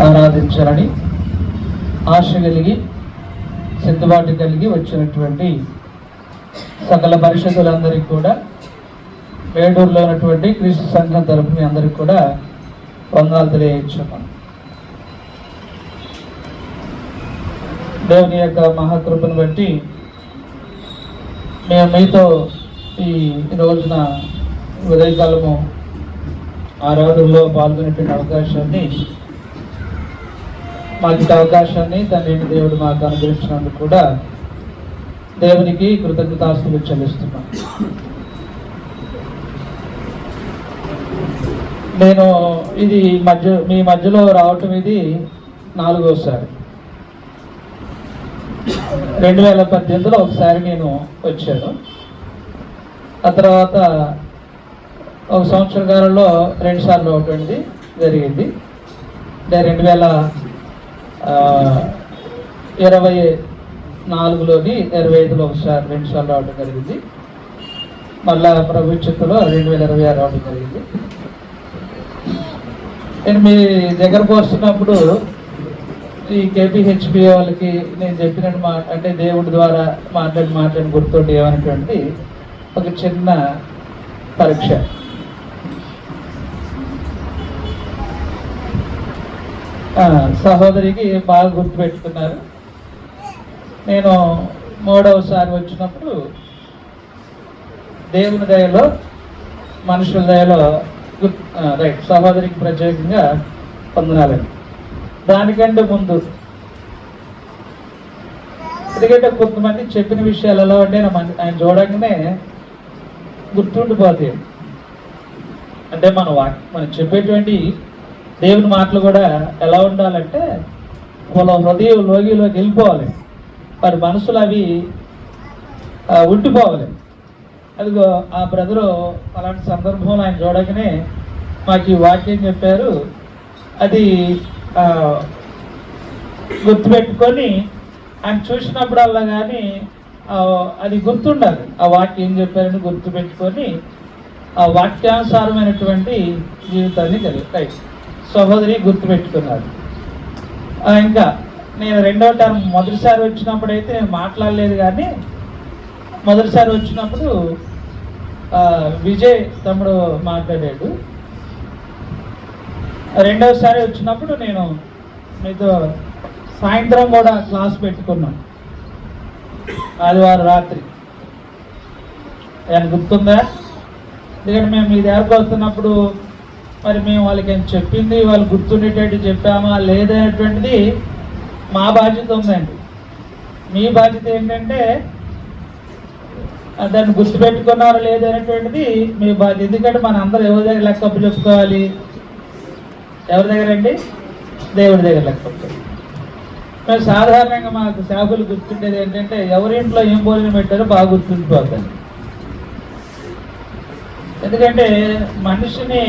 ఆరాధించాలని ఆశ కలిగి సిద్ధపాటు కలిగి వచ్చినటువంటి సకల పరిషత్తులందరికీ కూడా వేడూరులో ఉన్నటువంటి క్రీస్తు సంఘం తరపు మీ అందరికీ కూడా వందనాలు తెలియజేస్తున్నాను. దేవుని యొక్క మహాకృపను బట్టి మేము మీతో ఈ రోజున ఉదయకాలము ఆరాధనలో పాల్గొనేటువంటి అవకాశాన్ని తండ్రి దేవుడు మాకు అనుగ్రహించినందుకు కూడా దేవునికి కృతజ్ఞతాస్తులు చెల్లిస్తున్నాను. నేను ఇది మీ మధ్యలో రావటం ఇది 4వసారి. 2018లో ఒకసారి నేను వచ్చాను. ఆ తర్వాత ఒక సంవత్సర కాలంలో 2 సార్లు రావటం జరిగింది. 2024లోని 25లో ఒకసారి 2 సార్లు రావడం జరిగింది. మళ్ళా ప్రభు చిత్తులో 2026 రావడం జరిగింది. నేను మీ దగ్గరకు వస్తున్నప్పుడు ఈ కేపీహెచ్పి వాళ్ళకి నేను చెప్పినట్టు అంటే దేవుడి ద్వారా మాట్లాడి గుర్తుండి ఏమనేటువంటి ఒక చిన్న పరీక్ష. సహోదరికి బాగా గుర్తుపెట్టుకున్నారు. నేను 3వసారి వచ్చినప్పుడు దేవుని దయలో మనుషుల దయలో రైట్ సహోదరికి ప్రత్యేకంగా వందనాలండి. దానికంటే ముందు ఎందుకంటే కొంతమంది చెప్పిన విషయాలు ఎలా అంటే ఆయన చూడగానే గుర్తుండిపోతాయి. అంటే మనం చెప్పేటువంటి దేవుని మాటలు కూడా ఎలా ఉండాలంటే వాళ్ళ హృదయం లోగిలోకి వెళ్ళిపోవాలి, వారి మనసులు అవి ఉండిపోవాలి. అదిగో ఆ బ్రదరు అలాంటి సందర్భంలో ఆయన చూడగానే మాకు ఈ వాక్యం చెప్పారు. అది గుర్తుపెట్టుకొని ఆయన చూసినప్పుడల్లా కానీ అది గుర్తుండాలి. ఆ వాక్యం ఏం చెప్పారని గుర్తుపెట్టుకొని ఆ వాక్యానుసారమైనటువంటి జీవితాన్ని కలిగి సహోదరి గుర్తుపెట్టుకున్నారు. ఇంకా నేను 2వ టర్మ్ మొదటిసారి వచ్చినప్పుడైతే నేను మాట్లాడలేదు, కానీ మొదటిసారి వచ్చినప్పుడు విజయ్ తమ్ముడు మాట్లాడాడు. 2వసారి వచ్చినప్పుడు నేను మీతో సాయంత్రం కూడా క్లాస్ పెట్టుకున్నాను, ఆదివారం రాత్రి. ఆయన గుర్తుందా? ఎందుకంటే మేము మీ దగ్గరకు వస్తున్నప్పుడు మరి మేము వాళ్ళకి ఏం చెప్పింది వాళ్ళు గుర్తుండేటట్టు చెప్పామా లేదనేటువంటిది మా బాధ్యత ఉందండి. మీ బాధ్యత ఏంటంటే దాన్ని గుర్తుపెట్టుకున్నారో లేదనేటువంటిది మీ బాధ్యత. ఎందుకంటే మన అందరూ ఎవరి దగ్గర లెక్కప్పు చెప్పుకోవాలి? ఎవరి దగ్గర అండి? దేవుడి దగ్గర లెక్కప్పు. మేము సాధారణంగా మాకు సేవకులు గుర్తుండేది ఏంటంటే ఎవరింట్లో ఏం భోజనం పెట్టారో బాగా గుర్తుండిపోతుంది. ఎందుకంటే మనిషిని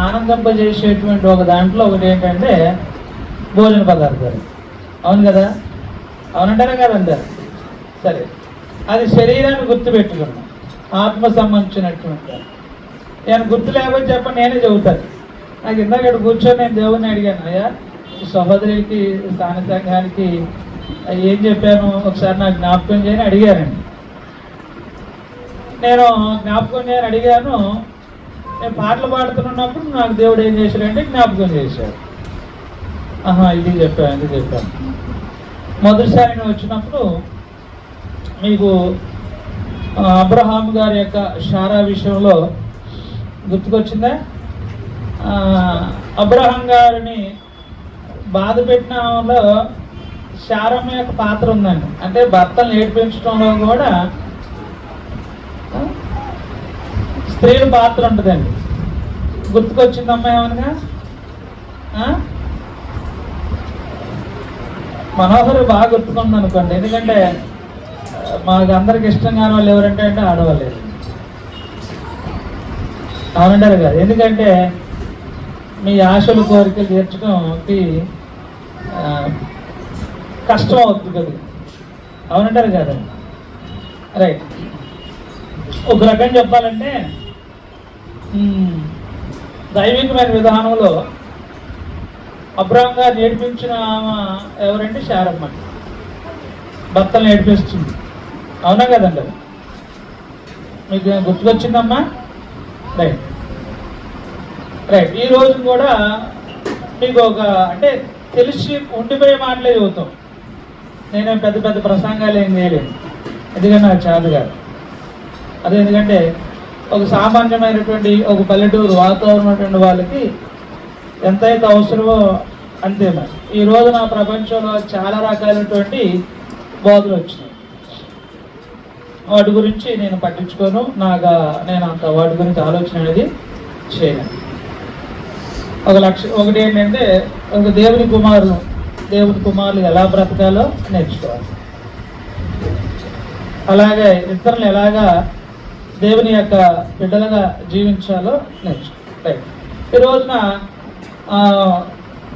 ఆనందింపజేసేటువంటి ఒక దాంట్లో ఒకటి ఏంటంటే భోజన పదార్థాలు. అవును కదా? అవునంటారా కదంటారు? సరే, అది శరీరాన్ని గుర్తుపెట్టుకున్నాం, ఆత్మ సంబంధించినటువంటి. నేను గుర్తు లేకపోతే చెప్పండి, నేనే చెబుతాను. నాకు ఇందాక కూర్చొని నేను దేవుడిని అడిగాను, అయ్యా ఈ సహోదరికి స్థానిక సంఘానికి ఏం చెప్పాను ఒకసారి నాకు జ్ఞాపకం చేయని అడిగానండి. నేను జ్ఞాపకం చేయని అడిగాను. నేను పాటలు పాడుతున్నప్పుడు నాకు దేవుడు ఏం చేశాడంటే జ్ఞాపకం చేశాడు. ఇది చెప్పాను. మొదటిసారి నేను వచ్చినప్పుడు మీకు అబ్రహాం గారి యొక్క షారా విషయంలో గుర్తుకొచ్చిందా? అబ్రహాం గారిని బాధ పెట్టడంలో శారమ్మ యొక్క పాత్ర ఉందండి. అంటే భర్తను ఏడిపించడంలో కూడా స్త్రీల పాత్ర ఉంటుందండి. గుర్తుకొచ్చిందమ్మా ఏమనగా? మనోహర్ బాగా గుర్తుకుంది అనుకోండి. ఎందుకంటే మాకు అందరికి ఇష్టం కాని వాళ్ళు ఎవరంటే ఆడవాళ్ళు. అవునంటారు కదా? ఎందుకంటే మీ ఆశలు కోరికలు తీర్చడంకి కష్టం అవుతుంది కదా. అవునంటారు కదా? రైట్. ఒక రకంగా చెప్పాలంటే దైవికమైన విధానంలో అబ్రహాం గారు నేర్పించిన ఆమె ఎవరంటే శారమ్మ, భర్తలు నేర్పిస్తుంది. అవునా కదండి? మీకు గుర్తుకొచ్చిందమ్మా? Right right. ఈ రోజు కూడా మీకు ఒక అంటే తెలిసి ఉండిపోయే మాటలే చదువుతాం. నేనేం పెద్ద పెద్ద ప్రసంగాలు ఏం చేయలేదు, ఎందుకంటే నాకు చాలు కాదు. అదే ఎందుకంటే ఒక సామాన్యమైనటువంటి ఒక పల్లెటూరు వాతావరణం వాళ్ళకి ఎంతైతే అవసరమో అంతే. మరి ఈ రోజు నా ప్రపంచంలో చాలా రకాలైనటువంటి బోధలు వచ్చినాయి. వాటి గురించి నేను పట్టించుకోను, నేను అంత వాటి గురించి ఆలోచన అనేది చేయను. ఒకటి ఏంటంటే ఒక దేవుని కుమారులు ఎలా బ్రతకాలో నేర్చుకోవాలి. అలాగే ఇతరులు ఎలాగా దేవుని యొక్క బిడ్డలుగా జీవించాలో నేర్చుకోవాలి. ఈ రోజున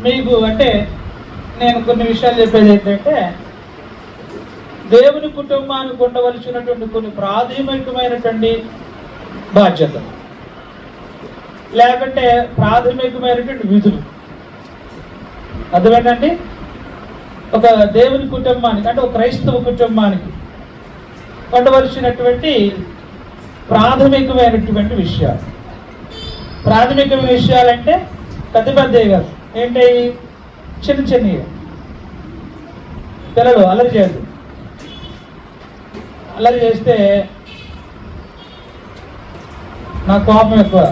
మీకు అంటే నేను కొన్ని విషయాలు చెప్పేది ఏంటంటే దేవుని కుటుంబానికి ఉండవలసినటువంటి కొన్ని ప్రాథమికమైనటువంటి బాధ్యతలు, లేకుంటే ప్రాథమికమైనటువంటి విధులు. అర్థమేంటండి? ఒక దేవుని కుటుంబానికి అంటే ఒక క్రైస్తవ కుటుంబానికి ఉండవలసినటువంటి ప్రాథమికమైనటువంటి విషయాలు. ప్రాథమికమైన విషయాలంటే పెద్ద పెద్దవి కాదు, ఏంటి చిన్న చిన్నవి. పిల్లలు అల్లరి చేయద్దు. అల్లరి చేస్తే నాకు కోపం ఎక్కువ,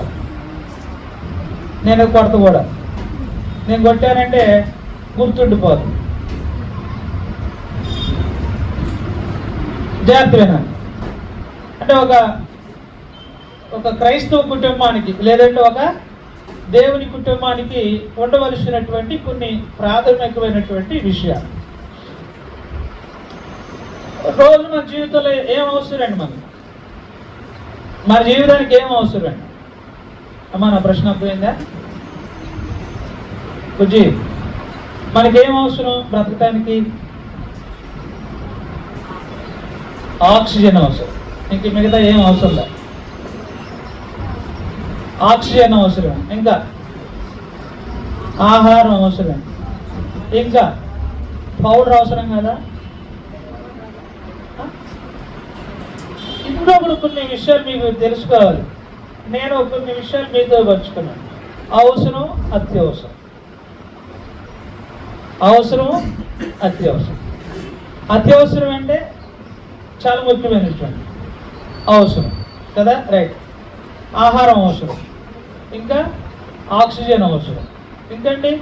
నేను కొడత కూడా. నేను కొట్టానంటే గుర్తుండిపోదు. జాగ్రత్త వినాలి. అంటే ఒక క్రైస్తవ కుటుంబానికి లేదంటే ఒక దేవుని కుటుంబానికి ఉండవలసినటువంటి కొన్ని ప్రాథమికమైనటువంటి విషయాలు. రోజు మన జీవితంలో ఏం అవసరం అండి? మన జీవితానికి ఏం అవసరం అండి? అమ్మా, నా ప్రశ్న అర్థమైందా? బుజ్జి, మనకేం అవసరం బ్రతకటానికి? ఆక్సిజన్ అవసరం. ఇంక మిగతా ఏం అవసరం లేదు. ఆక్సిజన్ అవసరం, ఇంకా ఆహారం అవసరం, ఇంకా పౌడర్ అవసరం కదా. ఇంట్లో కూడా కొన్ని విషయాలు మీకు తెలుసుకోవాలి. నేను కొన్ని విషయాలు మీతో పంచుకున్నాను. అవసరం, అత్యవసరం. అవసరం, అత్యవసరం. అత్యవసరం అంటే చాలా ముఖ్యమైనటువంటి అవసరం కదా. రైట్. ఆహారం అవసరం, ఇంకా ఆక్సిజన్ అవసరం, ఇంకండి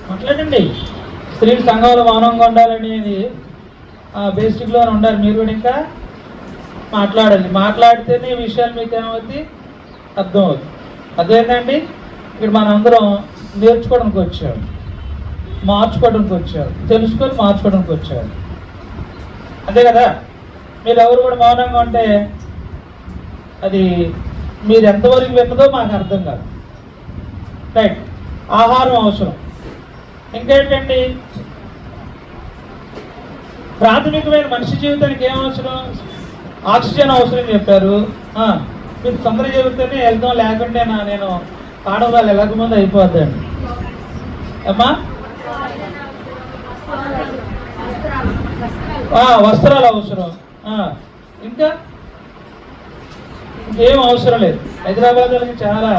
మాట్లాడండి. స్త్రీ సంఘంలో మౌనంగా ఉండాలనేది బేసిక్లోనే ఉండాలి. మీరు కూడా ఇంకా మాట్లాడాలి. మాట్లాడితేనే ఈ విషయాలు మీకు ఏమవుతుంది, అర్థమవుతుంది. అదేంటండి, ఇక్కడ మనందరం నేర్చుకోవడానికి వచ్చాడు, మార్చుకోవడానికి వచ్చాడు, తెలుసుకొని మార్చుకోవడానికి వచ్చాడు. అంతే కదా. మీరు ఎవరు కూడా మౌనంగా ఉంటే అది మీరు ఎంతవరకు విన్నదో మాకు అర్థం కాదు. రైట్. ఆహారం అవసరం, ఇంకేంటండి ప్రాథమికమైన మనిషి జీవితానికి ఏం అవసరం? ఆక్సిజన్ అవసరం చెప్పారు. మీరు తొందరగా చెబితేనే వెళ్దాం, లేకుంటే నేను ఆడవాళ్ళు ఎలాగమంది అయిపోద్దండి. అమ్మా, వస్త్రాలు అవసరం, ఇంకా ఇంకేం అవసరం లేదు. హైదరాబాద్ వాళ్ళకి చాలా,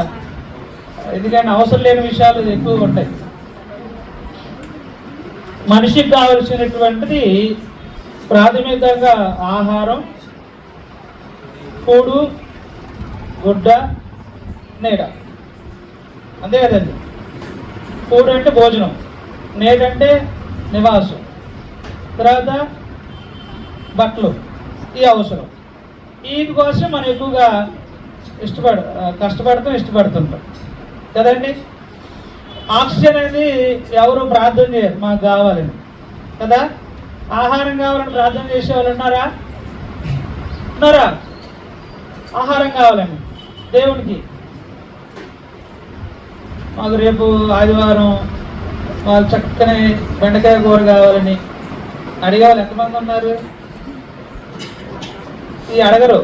ఎందుకంటే అవసరం లేని విషయాలు ఎక్కువగా ఉంటాయి. మనిషికి కావలసినటువంటిది ప్రాథమికంగా ఆహారం, కూడు, గుడ్డ, నీడ. అంతే కదండి. కూడు అంటే భోజనం, నీడంటే నివాసం, తర్వాత బట్టలు. ఈ అవసరం. వీటి కోసం మనం ఎక్కువగా ఇష్టపడుతుంటాం కదండి. ఆక్సిజన్ అనేది ఎవరు ప్రార్థన చేయరు మాకు కావాలని కదా. ఆహారం కావాలని ప్రార్థన చేసే వాళ్ళు ఉన్నారా? ఆహారం కావాలండి దేవునికి. మాకు రేపు ఆదివారం వాళ్ళు చక్కని బెండకాయ కూర కావాలని అడిగే వాళ్ళు ఎంతమంది ఉన్నారు? ఈ అడగరు.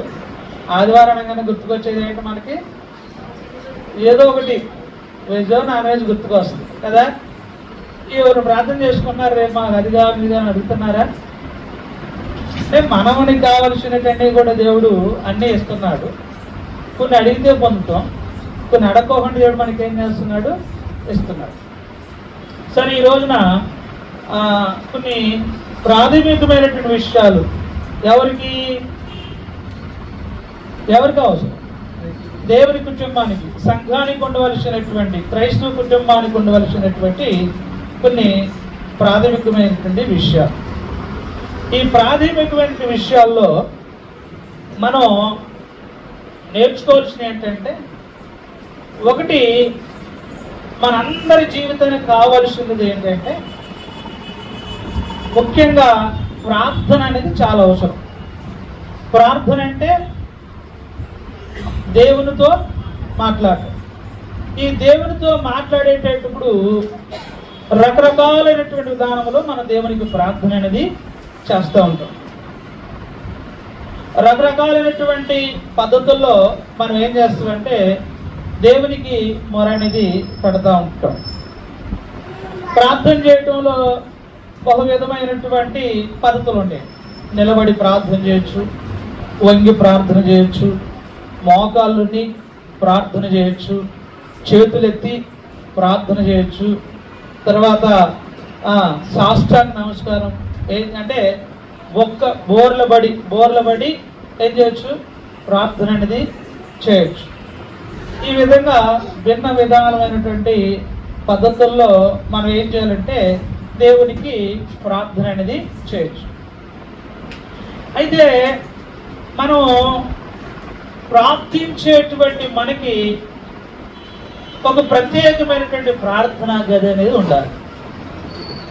ఆదివారం అనగానే గుర్తుకొచ్చేది ఏంటి మనకి? ఏదో ఒకటి వెజ్ నాన్ వెజ్ గుర్తుకొస్తుంది. కదా. ఎవరు ప్రార్థన చేసుకున్నారు, రేపు మాకు అది కావాలి ఇది అని అడుగుతున్నారా? అంటే మనమునికి కావలసినటువంటి కూడా దేవుడు అన్నీ ఇస్తున్నాడు. కొన్ని అడిగితే పొందుతాం, కొన్ని అడగకోకుండా దేవుడు మనకి ఏం చేస్తున్నాడు, ఇస్తున్నాడు. సరే, ఈ రోజున కొన్ని ప్రాథమికమైనటువంటి విషయాలు ఎవరికి అవసరం? దేవుని కుటుంబానికి, సంఘానికి ఉండవలసినటువంటి, క్రైస్తవ కుటుంబానికి ఉండవలసినటువంటి కొన్ని ప్రాథమికమైనటువంటి విషయాలు. ఈ ప్రాథమికమైన విషయాల్లో మనం నేర్చుకోవాల్సిన ఏంటంటే, ఒకటి, మనందరి జీవితానికి కావాల్సినది ఏంటంటే ముఖ్యంగా ప్రార్థన అనేది చాలా అవసరం. ప్రార్థన అంటే దేవునితో మాట్లాడటం. ఈ దేవునితో మాట్లాడేటప్పుడు రకరకాలైనటువంటి విధానంలో మన దేవునికి ప్రార్థన అనేది చేస్తూ ఉంటాం. రకరకాలైనటువంటి పద్ధతుల్లో మనం ఏం చేస్తామంటే దేవునికి మొర అనేది పెడతా ఉంటాం. ప్రార్థన చేయటంలో బహు విధమైనటువంటి పద్ధతులు ఉంటాయి. నిలబడి ప్రార్థన చేయొచ్చు, వంగి ప్రార్థన చేయొచ్చు, మోకాళ్ళుని ప్రార్థన చేయొచ్చు, చేతులెత్తి ప్రార్థన చేయొచ్చు, తర్వాత సాష్టాంగ నమస్కారం ఏంటంటే బోర్లబడి ఏం చేయొచ్చు, ప్రార్థన అనేది చేయొచ్చు. ఈ విధంగా భిన్న విధానమైనటువంటి పద్ధతుల్లో మనం ఏం చేయాలంటే దేవునికి ప్రార్థన అనేది చేయొచ్చు. అయితే మనం ప్రార్థించేటువంటి మనకి ఒక ప్రత్యేకమైనటువంటి ప్రార్థనా గది అనేది ఉండాలి.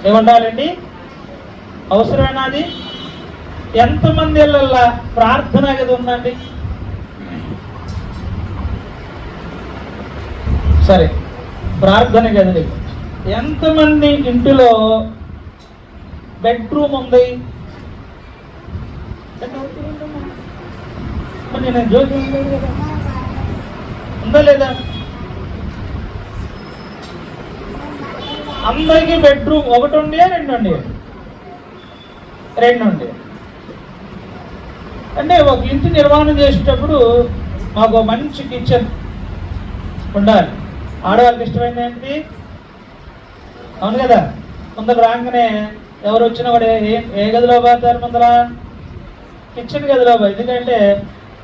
ఏముండాలండి? అవసరమైనది. ఎంతమంది ఇళ్ళల్లో ప్రార్థనా గది ఉందండి? సరే, ప్రార్థన గది ఎంతమంది ఇంటిలో బెడ్రూమ్ ఉంది? నేను జోకి ఉందా లేదా? అందరికీ బెడ్రూమ్ ఒకటి ఉండే, రెండు ఉండే. అంటే ఒక ఇంటి నిర్మాణం చేసేటప్పుడు మాకు మంచి కిచెన్ ఉండాలి. ఆడవాళ్ళకి ఇష్టమైంది ఏంటి? అవును కదా. ముందర రాగానే ఎవరు వచ్చినా కూడా ఏ గదిలో పోతారు? ముందర కిచెన్ గదిలో. ఎందుకంటే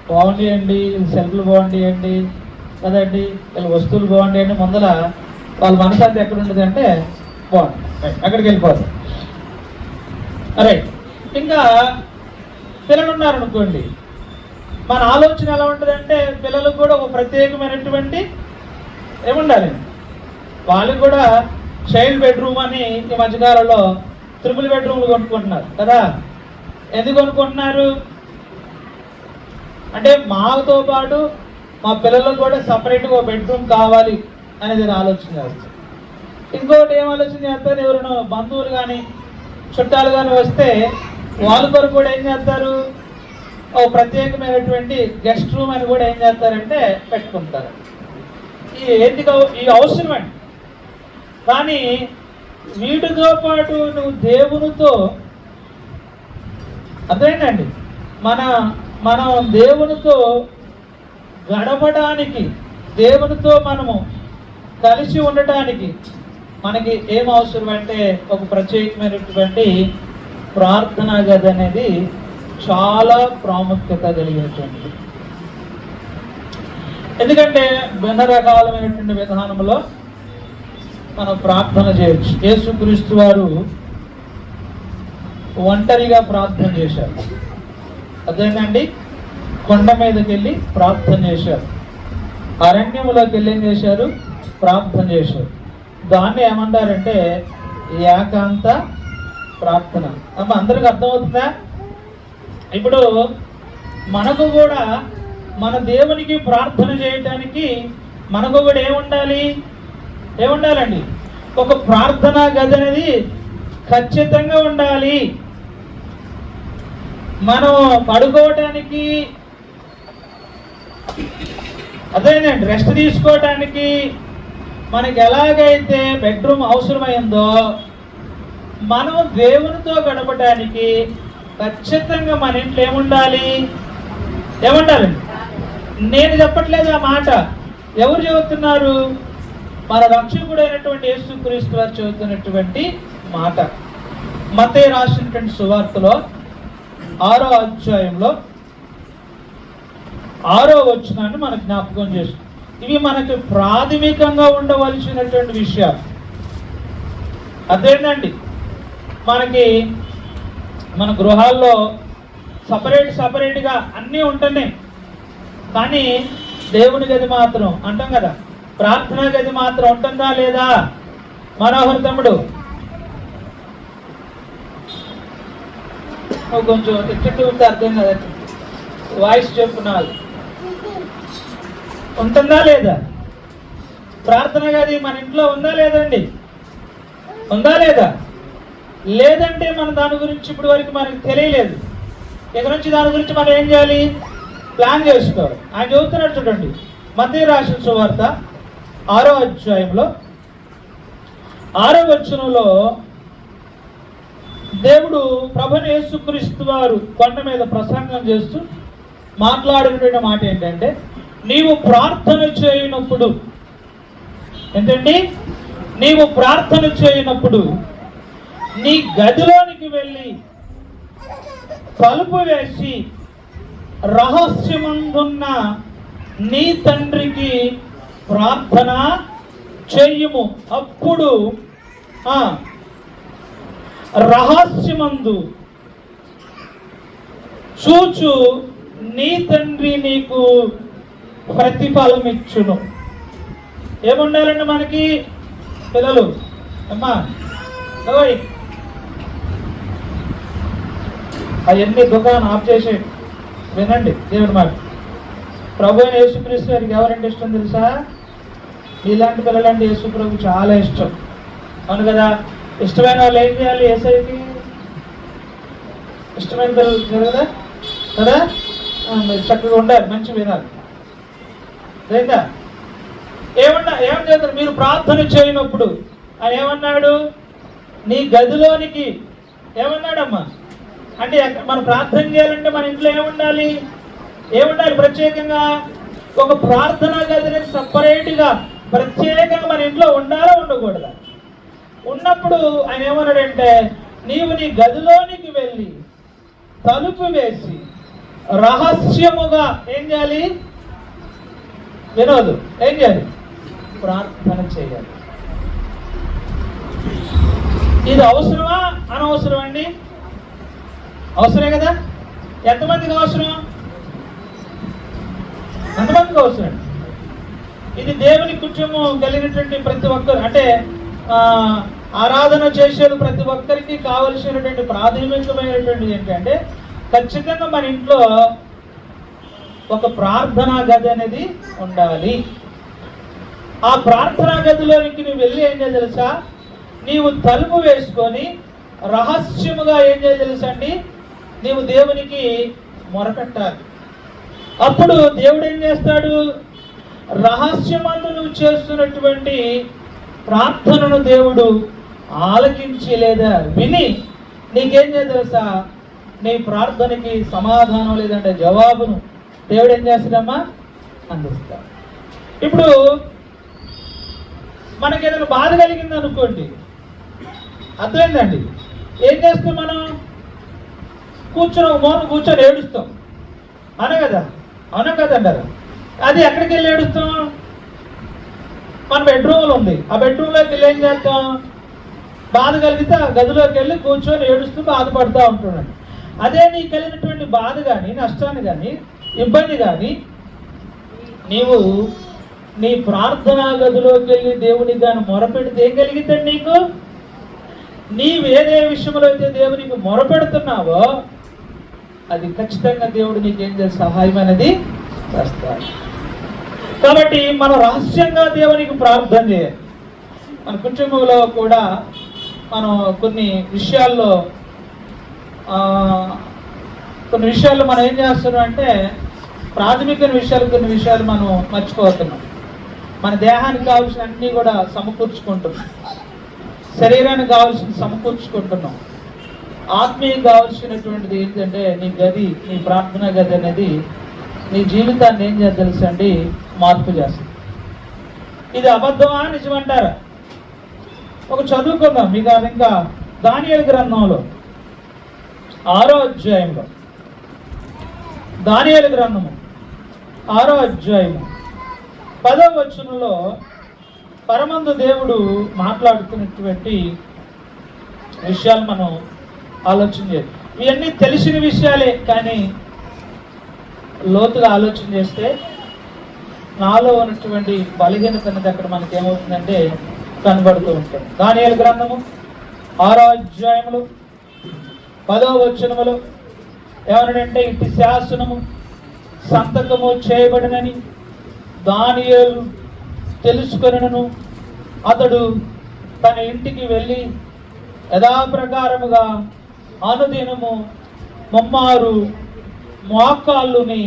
బాగుంటాయండి, సెల్ఫ్లు బాగుంటాయండి కదండి, వీళ్ళ వస్తువులు బాగుంటాయండి. ముందర వాళ్ళ మనసాంతి ఎక్కడ ఉంటుంది అంటే బాగుంటుంది, అక్కడికి వెళ్ళిపోతారు. రైట్. ఇంకా పిల్లలు ఉన్నారనుకోండి, మన ఆలోచన ఎలా ఉంటుందంటే పిల్లలకు కూడా ఒక ప్రత్యేకమైనటువంటి ఏముండాలి, వాళ్ళకి కూడా చైల్డ్ బెడ్రూమ్ అని ఈ మధ్యకాలంలో ట్రిపుల్ బెడ్రూమ్లు కొనుక్కుంటున్నారు కదా. ఎందుకు కొనుక్కుంటున్నారు అంటే మాతో పాటు మా పిల్లలకు కూడా సపరేట్గా ఒక బెడ్రూమ్ కావాలి అనేది ఆలోచన చేస్తారు. ఇంకోటి ఏం ఆలోచన చేస్తారు, ఎవరైనా బంధువులు కానీ చుట్టాలు కానీ వస్తే వాళ్ళ కొరకు కూడా ఏం చేస్తారు, ఓ ప్రత్యేకమైనటువంటి గెస్ట్ రూమ్ అని కూడా ఏం చేస్తారంటే పెట్టుకుంటారు. ఈ అవసరమండి. కానీ వీటితో పాటు నువ్వు దేవునితో అర్థమైందండి, మనం దేవునితో గడపడానికి, దేవునితో మనము కలిసి ఉండటానికి మనకి ఏం అవసరం అంటే ఒక ప్రత్యేకమైనటువంటి ప్రార్థనా గది అనేది చాలా ప్రాముఖ్యత కలిగినటువంటి. ఎందుకంటే భిన్న రకాలమైనటువంటి విధానంలో మనం ప్రార్థన చేయొచ్చు. యేసుక్రీస్తు వారు ఒంటరిగా ప్రార్థన చేశారు. అదేనండి, కొండ మీదకి వెళ్ళి ప్రార్థన చేశారు. అరణ్యంలోకి వెళ్ళి ఏం చేశారు, ప్రార్థన చేశారు. దాన్ని ఏమంటారంటే ఏకాంత ప్రార్థన. అమ్మ అందరికి అర్థమవుతుందా? ఇప్పుడు మనకు కూడా మన దేవునికి ప్రార్థన చేయటానికి మనకు కూడా ఏముండాలండి, ఒక ప్రార్థనా గది అనేది ఖచ్చితంగా ఉండాలి. మనం పడుకోవటానికి, అదేనండి రెస్ట్ తీసుకోవటానికి, మనకి ఎలాగైతే బెడ్రూమ్ అవసరమైందో మనం దేవునితో గడపడానికి ఖచ్చితంగా మన ఇంట్లో ఏముండాలి? నేను చెప్పట్లేదు ఆ మాట, ఎవరు చెబుతున్నారు? మన రక్షకుడు అయినటువంటి యేసుక్రీస్తు వారు చెబుతున్నటువంటి మాట. మత్తయి రాసినటువంటి సువార్తలో 6వ అధ్యాయంలో 6వ వచనాన్ని మనకు జ్ఞాపకం చేస్తుంది. ఇవి మనకి ప్రాథమికంగా ఉండవలసినటువంటి విషయాలు. అదేంటండి, మన గృహాల్లో సపరేట్గా అన్నీ ఉంటున్నాయి, కానీ దేవుని గది మాత్రం అంటాం కదా, ప్రార్థనా గది మాత్రం ఉంటుందా లేదా? మనోహర్ తమ్ముడు కొంచెం తిట్టు ఉంటే అర్థం కదా, వాయిస్ చెప్పున్నారు, ఉంటుందా లేదా? ప్రార్థన గది మన ఇంట్లో ఉందా లేదండి? ఉందా లేదా? లేదంటే మన దాని గురించి ఇప్పుడు వరకు మనకు తెలియలేదు. ఇక నుంచి దాని గురించి మనం ఏం చేయాలి? ప్లాన్ చేసుకోవాలి. ఆయన చెబుతున్నాడు చూడండి, మత్తయి రాసిన సువార్త 6వ అధ్యాయంలో 6వ వచనంలో దేవుడు ప్రభువైన యేసుక్రీస్తు వారు కొండ మీద ప్రసంగం చేస్తూ మాట్లాడినటువంటి మాట ఏంటంటే, నీవు ప్రార్థన చేయనప్పుడు ఏంటండి, నీవు ప్రార్థన చేయనప్పుడు నీ గదిలోనికి వెళ్ళి తలుపు వేసి రహస్యమందున్న నీ తండ్రికి ప్రార్థన చెయ్యుము. అప్పుడు రహస్యమందు చూచు నీ తండ్రి నీకు ప్రతిఫలం ఇచ్చును. ఏముండాలండి మనకి? పిల్లలు అమ్మా అవన్నీ దుకాణం ఆఫ్ చేసే వినండి దేవుడి మాట. ప్రభువైన యేసుక్రీస్తు గారికి ఎవరంటే ఇష్టం తెలుసా? ఇలాంటి పిల్లలంటే యేసు ప్రభు చాలా ఇష్టం. అవును కదా? ఇష్టమైన వాళ్ళు ఏం చేయాలి? ఏసైకి ఇష్టమైన పిల్లలు కదా కదా చక్కగా ఉండాలి, మంచి వినాలి. లేదా ఏమని చేస్తారు? మీరు ప్రార్థన చేయనప్పుడు ఆయన ఏమన్నాడు? నీ గదిలోనికి ఏమన్నాడమ్మా అంటే, మనం ప్రార్థన చేయాలంటే మన ఇంట్లో ఏముండాలి? ప్రత్యేకంగా ఒక ప్రార్థనా గదిని సపరేట్గా ప్రత్యేకంగా మన ఇంట్లో ఉండాలా ఉండకూడదా? ఉన్నప్పుడు ఆయన ఏమన్నాడంటే, నీవు నీ గదిలోనికి వెళ్ళి తలుపు వేసి రహస్యముగా ఏం చేయాలి? వినోదు ఏం చేయాలి? ప్రార్థన చేయాలి. ఇది అవసరమా అనవసరం అండి? అవసరమే కదా. ఎంతమందికి అవసరం? ఎంతమందికి అవసరం? ఇది దేవుని కుటుంబం కలిగినటువంటి ప్రతి ఒక్కరు, అంటే ఆరాధన చేసేది ప్రతి ఒక్కరికి కావలసినటువంటి ప్రాథమికమైనటువంటి ఏంటంటే, ఖచ్చితంగా మన ఇంట్లో ఒక ప్రార్థనా గది అనేది ఉండాలి. ఆ ప్రార్థనా గదిలోనికి నువ్వు వెళ్ళి ఏం చేయాలి తెలుసా? నీవు తలుపు వేసుకొని రహస్యముగా ఏం చేయాలి తెలుసా అండి? నీవు దేవునికి మొరపెట్టాలి. అప్పుడు దేవుడు ఏం చేస్తాడు? రహస్యమందు నువ్వు చేస్తున్నటువంటి ప్రార్థనను దేవుడు ఆలకించి లేదా విని నీకేం చేయాలి తెలుసా? నీ ప్రార్థనకి సమాధానం లేదంటే జవాబును దేవుడు ఏం చేస్తాడమ్మా? అందిస్తాడు. ఇప్పుడు మనకి ఏదైనా బాధ కలిగింది అనుకోండి, అర్థమైందండి? ఏం చేస్తాం మనం? కూర్చొని ఏడుస్తాం, అవునా కదా? అవునా కదంటారు? అది ఎక్కడికి వెళ్ళి ఏడుస్తాం? మన బెడ్రూమ్లో ఉంది, ఆ బెడ్రూమ్లోకి వెళ్ళి ఏం చేస్తాం? బాధ కలిగితే ఆ గదిలోకి వెళ్ళి కూర్చొని ఏడుస్తూ బాధపడుతూ ఉంటున్నాడు. అదే నీకు కలిగినటువంటి బాధ కానీ, నష్టాన్ని కానీ, ఇబ్బంది కానీ నీవు నీ ప్రార్థనా గదిలోకి వెళ్ళి దేవునికి కానీ మొరపెడితే ఏం కలిగిద్దండి నీకు? నీవు ఏదే విషయంలో అయితే దేవునికి మొరపెడుతున్నావో అది ఖచ్చితంగా దేవుడు నీకేం చేసే సహాయం అనేది చేస్తాడు. కాబట్టి మనం రహస్యంగా దేవునికి ప్రార్థన చేయాలి. మన కుటుంబంలో కూడా మనం కొన్ని విషయాల్లో మనం ఏం చేస్తున్నాం అంటే, ప్రాథమిక విషయాలు కొన్ని విషయాలు మనం మర్చిపోతున్నాం. మన దేహానికి కావాల్సిన అన్నీ కూడా సమకూర్చుకుంటున్నాం, శరీరానికి కావాల్సిన సమకూర్చుకుంటున్నాం. ఆత్మీయం కావాల్సినటువంటిది ఏంటంటే నీ గది, నీ ప్రార్థనా గది అనేది నీ జీవితాన్ని ఏం చేయాలి తెలుసా అండి, మార్పు చేస్తుంది. ఇది అబద్ధమా నిజమంటారా? ఒక చదువుకుందాం. మీకు అది ఇంకా దానియేలు గ్రంథంలో 6వ అధ్యాయంలో, దానియేలు గ్రంథము 6వ అధ్యాయము 10వ వచనంలో పరమందు దేవుడు మాట్లాడుతున్నటువంటి విషయాలు మనం ఆలోచన చేయాలి. ఇవన్నీ తెలిసిన విషయాలే, కానీ లోతుగా ఆలోచన చేస్తే నాలో ఉన్నటువంటి బలహీనత అనేది అక్కడ మనకి ఏమవుతుందంటే కనబడుతూ ఉంటుంది. దానియేలు గ్రంథము 6వ అధ్యాయములు 10వ వచనములు ఏమనంటే, ఇటు శాసనము సంతకము చేయబడినని దానియేలు తెలుసుకొనెను. అతడు తన ఇంటికి వెళ్ళి యథాప్రకారముగా అనుదినము ముమ్మారు మోకాళ్ళుని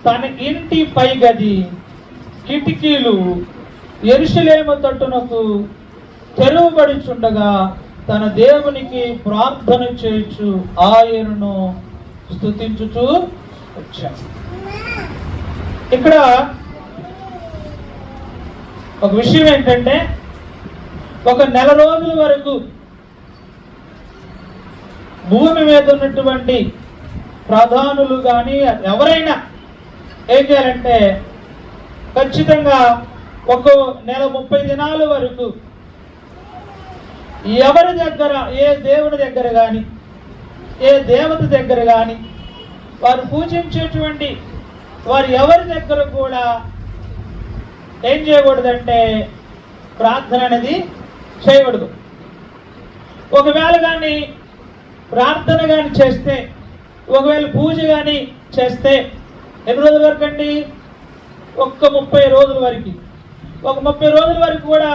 తన ఇంటి పై గది కిటికీలు యెరూషలేము తట్టునకు తెరువబడుచుండగా తన దేవునికి ప్రార్థన చేయొచ్చు ఆయనను స్తుతించుచూ వచ్చాడు. ఇక్కడ ఒక విషయం ఏంటంటే, ఒక నెల రోజుల వరకు భూమి మీద ఉన్నటువంటి ప్రధానులు కానీ ఎవరైనా ఏం చేయాలంటే ఖచ్చితంగా ఒక నెల 30 దినాల వరకు ఎవరి దగ్గర, ఏ దేవుని దగ్గర కానీ ఏ దేవత దగ్గర కానీ వారు పూజించేటువంటి వారు ఎవరి దగ్గర కూడా ఏం చేయకూడదంటే ప్రార్థన అనేది చేయకూడదు. ఒకవేళ కానీ ప్రార్థన కానీ చేస్తే, ఒకవేళ పూజ కానీ చేస్తే ఎన్ని రోజుల వరకు అండి? ఒక్క 30 రోజుల వరకు. ఒక 30 రోజుల వరకు కూడా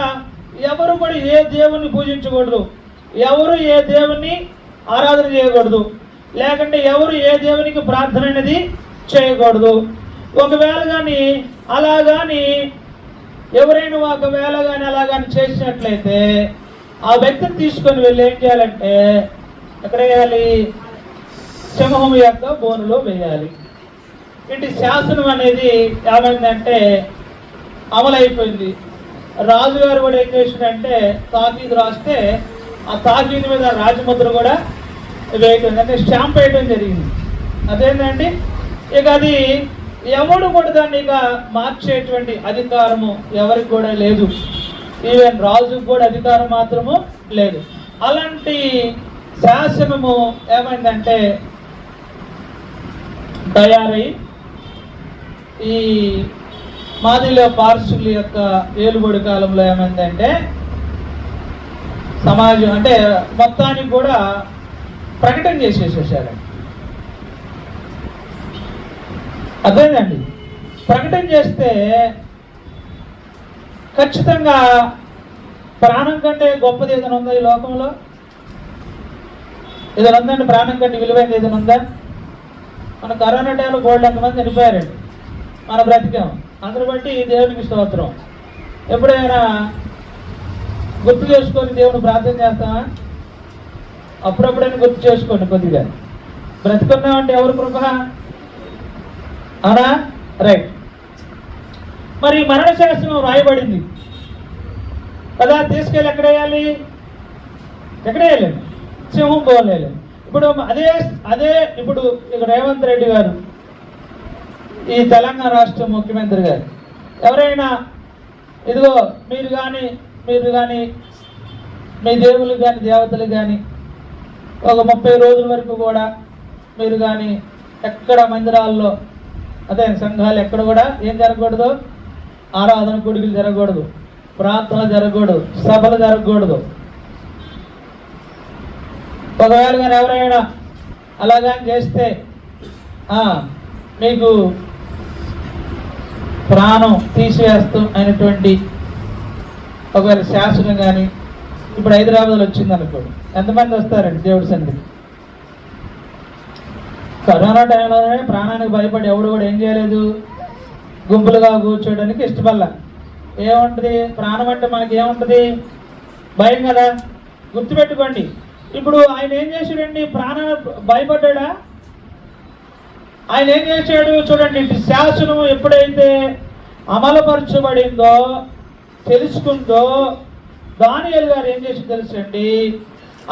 ఎవరు కూడా ఏ దేవుణ్ణి పూజించకూడదు, ఎవరు ఏ దేవుణ్ణి ఆరాధన చేయకూడదు, లేకుంటే ఎవరు ఏ దేవునికి ప్రార్థన అనేది చేయకూడదు. ఒకవేళ కానీ అలా కానీ ఎవరైనా ఒకవేళ కానీ అలా కానీ చేసినట్లయితే ఆ వ్యక్తిని తీసుకొని వెళ్ళి ఏం చేయాలంటే ఎక్కడ వేయాలి? సింహం యొక్క బోనులో వేయాలి. ఇటు శాసనం అనేది ఏమైందంటే అమలైపోయింది. రాజుగారు కూడా ఏం చేసిందంటే తాకీదు రాస్తే ఆ తాకీదు మీద రాజముద్ర కూడా వేయటం, అంటే స్టాంప్ వేయటం జరిగింది. అదేంటండి, ఇక అది ఎవడు కూడా దాన్ని ఇక మార్చేటువంటి అధికారము ఎవరికి కూడా లేదు. ఈవెన్ రాజుకు కూడా అధికారం మాత్రము లేదు. అలాంటి శాసనము ఏమైందంటే తయారై ఈ మాదిలో పార్సుల యొక్క ఏలుబడి కాలంలో ఏమైందంటే సమాజం అంటే మొత్తానికి కూడా ప్రకటన చేసేసేసారండి. అదేనండి, ప్రకటన చేస్తే ఖచ్చితంగా ప్రాణం కంటే గొప్పది ఏదైనా ఉందా ఈ లోకంలో? ఏదైనా ఉందండి? ప్రాణం కంటే విలువైనది ఏదైనా ఉందా? మన కరోనా టైంలో బోల్డ్ ఎంతమంది చనిపోయారండి, మన బ్రతికాం. అందరు బట్టి దేవునికి స్తోత్రం. ఎప్పుడైనా గుర్తు చేసుకొని దేవుని ప్రార్థన చేస్తామా? అప్పుడప్పుడైనా గుర్తు చేసుకోండి కొద్దిగా. బ్రతికున్నామంటే ఎవరు కృప? అవునా? రైట్. మరి మరణ శాసనం రాయబడింది కదా, తీసుకెళ్ళి ఎక్కడ వేయాలి? ఎక్కడ వేయలేము, సింహం పోలేము. ఇప్పుడు అదే ఇప్పుడు ఇక రేవంత్ రెడ్డి గారు, ఈ తెలంగాణ రాష్ట్ర ముఖ్యమంత్రి గారు, ఎవరైనా ఇదిగో మీరు కానీ మీ దేవుళ్ళు కానీ దేవతలు కానీ ఒక 30 రోజుల వరకు కూడా మీరు కానీ ఎక్కడ మందిరాల్లో అదే సంఘాలు ఎక్కడ కూడా ఏం జరగకూడదు? ఆరాధన కొడుకులు జరగకూడదు, ప్రార్థనలు జరగకూడదు, సభలు జరగకూడదు. ఒకవేళ కానీ ఎవరైనా అలాగా చేస్తే మీకు ప్రాణం తీసివేస్తాం అయినటువంటి ఒకవేళ శాసనం కానీ ఇప్పుడు హైదరాబాద్లో వచ్చింది అనుకోండి, ఎంతమంది వస్తారండి దేవుడి సన్నిధికి? కరోనా టైంలోనే ప్రాణానికి భయపడి ఎవడు కూడా ఏం చేయలేదు, గుంపులుగా కూర్చోడానికి ఇష్టపడలా. ఏముంటుంది? ప్రాణం అంటే మనకి ఏముంటుంది? భయం కదా. గుర్తుపెట్టుకోండి. ఇప్పుడు ఆయన ఏం చేశాడండి? ప్రాణాన్ని భయపడ్డా? ఆయన ఏం చేశాడు చూడండి. శాసనం ఎప్పుడైతే అమలుపరచబడిందో తెలుసుకుందో దానియేలు గారు ఏం చేసి తెలుసండి,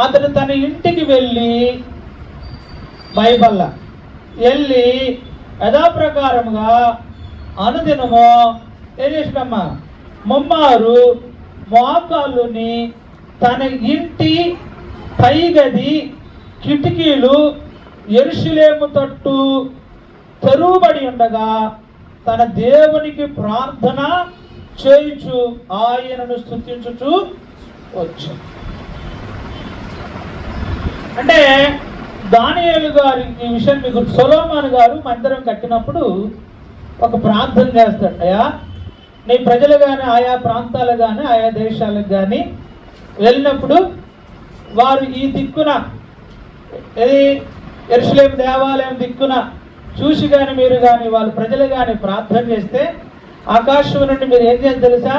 అతను తన ఇంటికి వెళ్ళి బైబిల్ వెళ్ళి యథాప్రకారముగా అనుదినము ఏం చేసినమ్మా ముమ్మారు మోకాళ్ళుని తన ఇంటి పైగది కిటికీలు యెరూషలేము తట్టు తెరువబడి ఉండగా తన దేవునికి ప్రార్థన చేయుచు ఆయనను స్తుతించుచు వచ్చాడు. అంటే దానియేలు గారి ఈ విషయం మీకు సొలొమోను గారు మందిరం కట్టినప్పుడు ఒక ప్రార్థన చేస్తాడు. అయ్యా, నీ ప్రజలు కానీ ఆయా ప్రాంతాలు కానీ ఆయా దేశాలకు కానీ వెళ్ళినప్పుడు వారు ఈ దిక్కున యెరూషలేము దేవాలయం దిక్కున చూసి కానీ మీరు కానీ వాళ్ళ ప్రజలు కానీ ప్రార్థన చేస్తే ఆకాశం నుండి మీరు ఏం చేయాలి తెలుసా?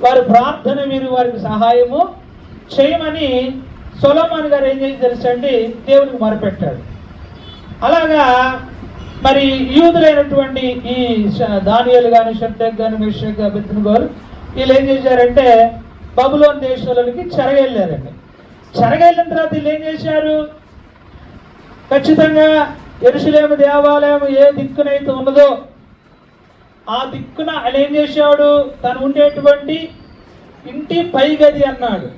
వారి ప్రార్థన మీరు వారికి సహాయము చేయమని సొలొమోను గారు ఏం చేసి తెలుసండి దేవునికి మొరపెట్టాడు. అలాగా మరి యూదులైనటువంటి ఈ దానియేలు కానీ షద్రక్ కానీ మేషక్ అబేద్నెగో గారు వీళ్ళు ఏం చేశారంటే బబులోను దేశంలోకి చెరగెళ్ళారండి. చెరగెళ్ళిన తర్వాత వీళ్ళు ఏం చేశారు? ఖచ్చితంగా యెరూషలేము దేవాలయం ఏ దిక్కునైతే ఉన్నదో ఆ దిక్కున ఆయన ఏం చేశాడు? తను ఉండేటువంటి ఇంటి పై గది అన్నాడు.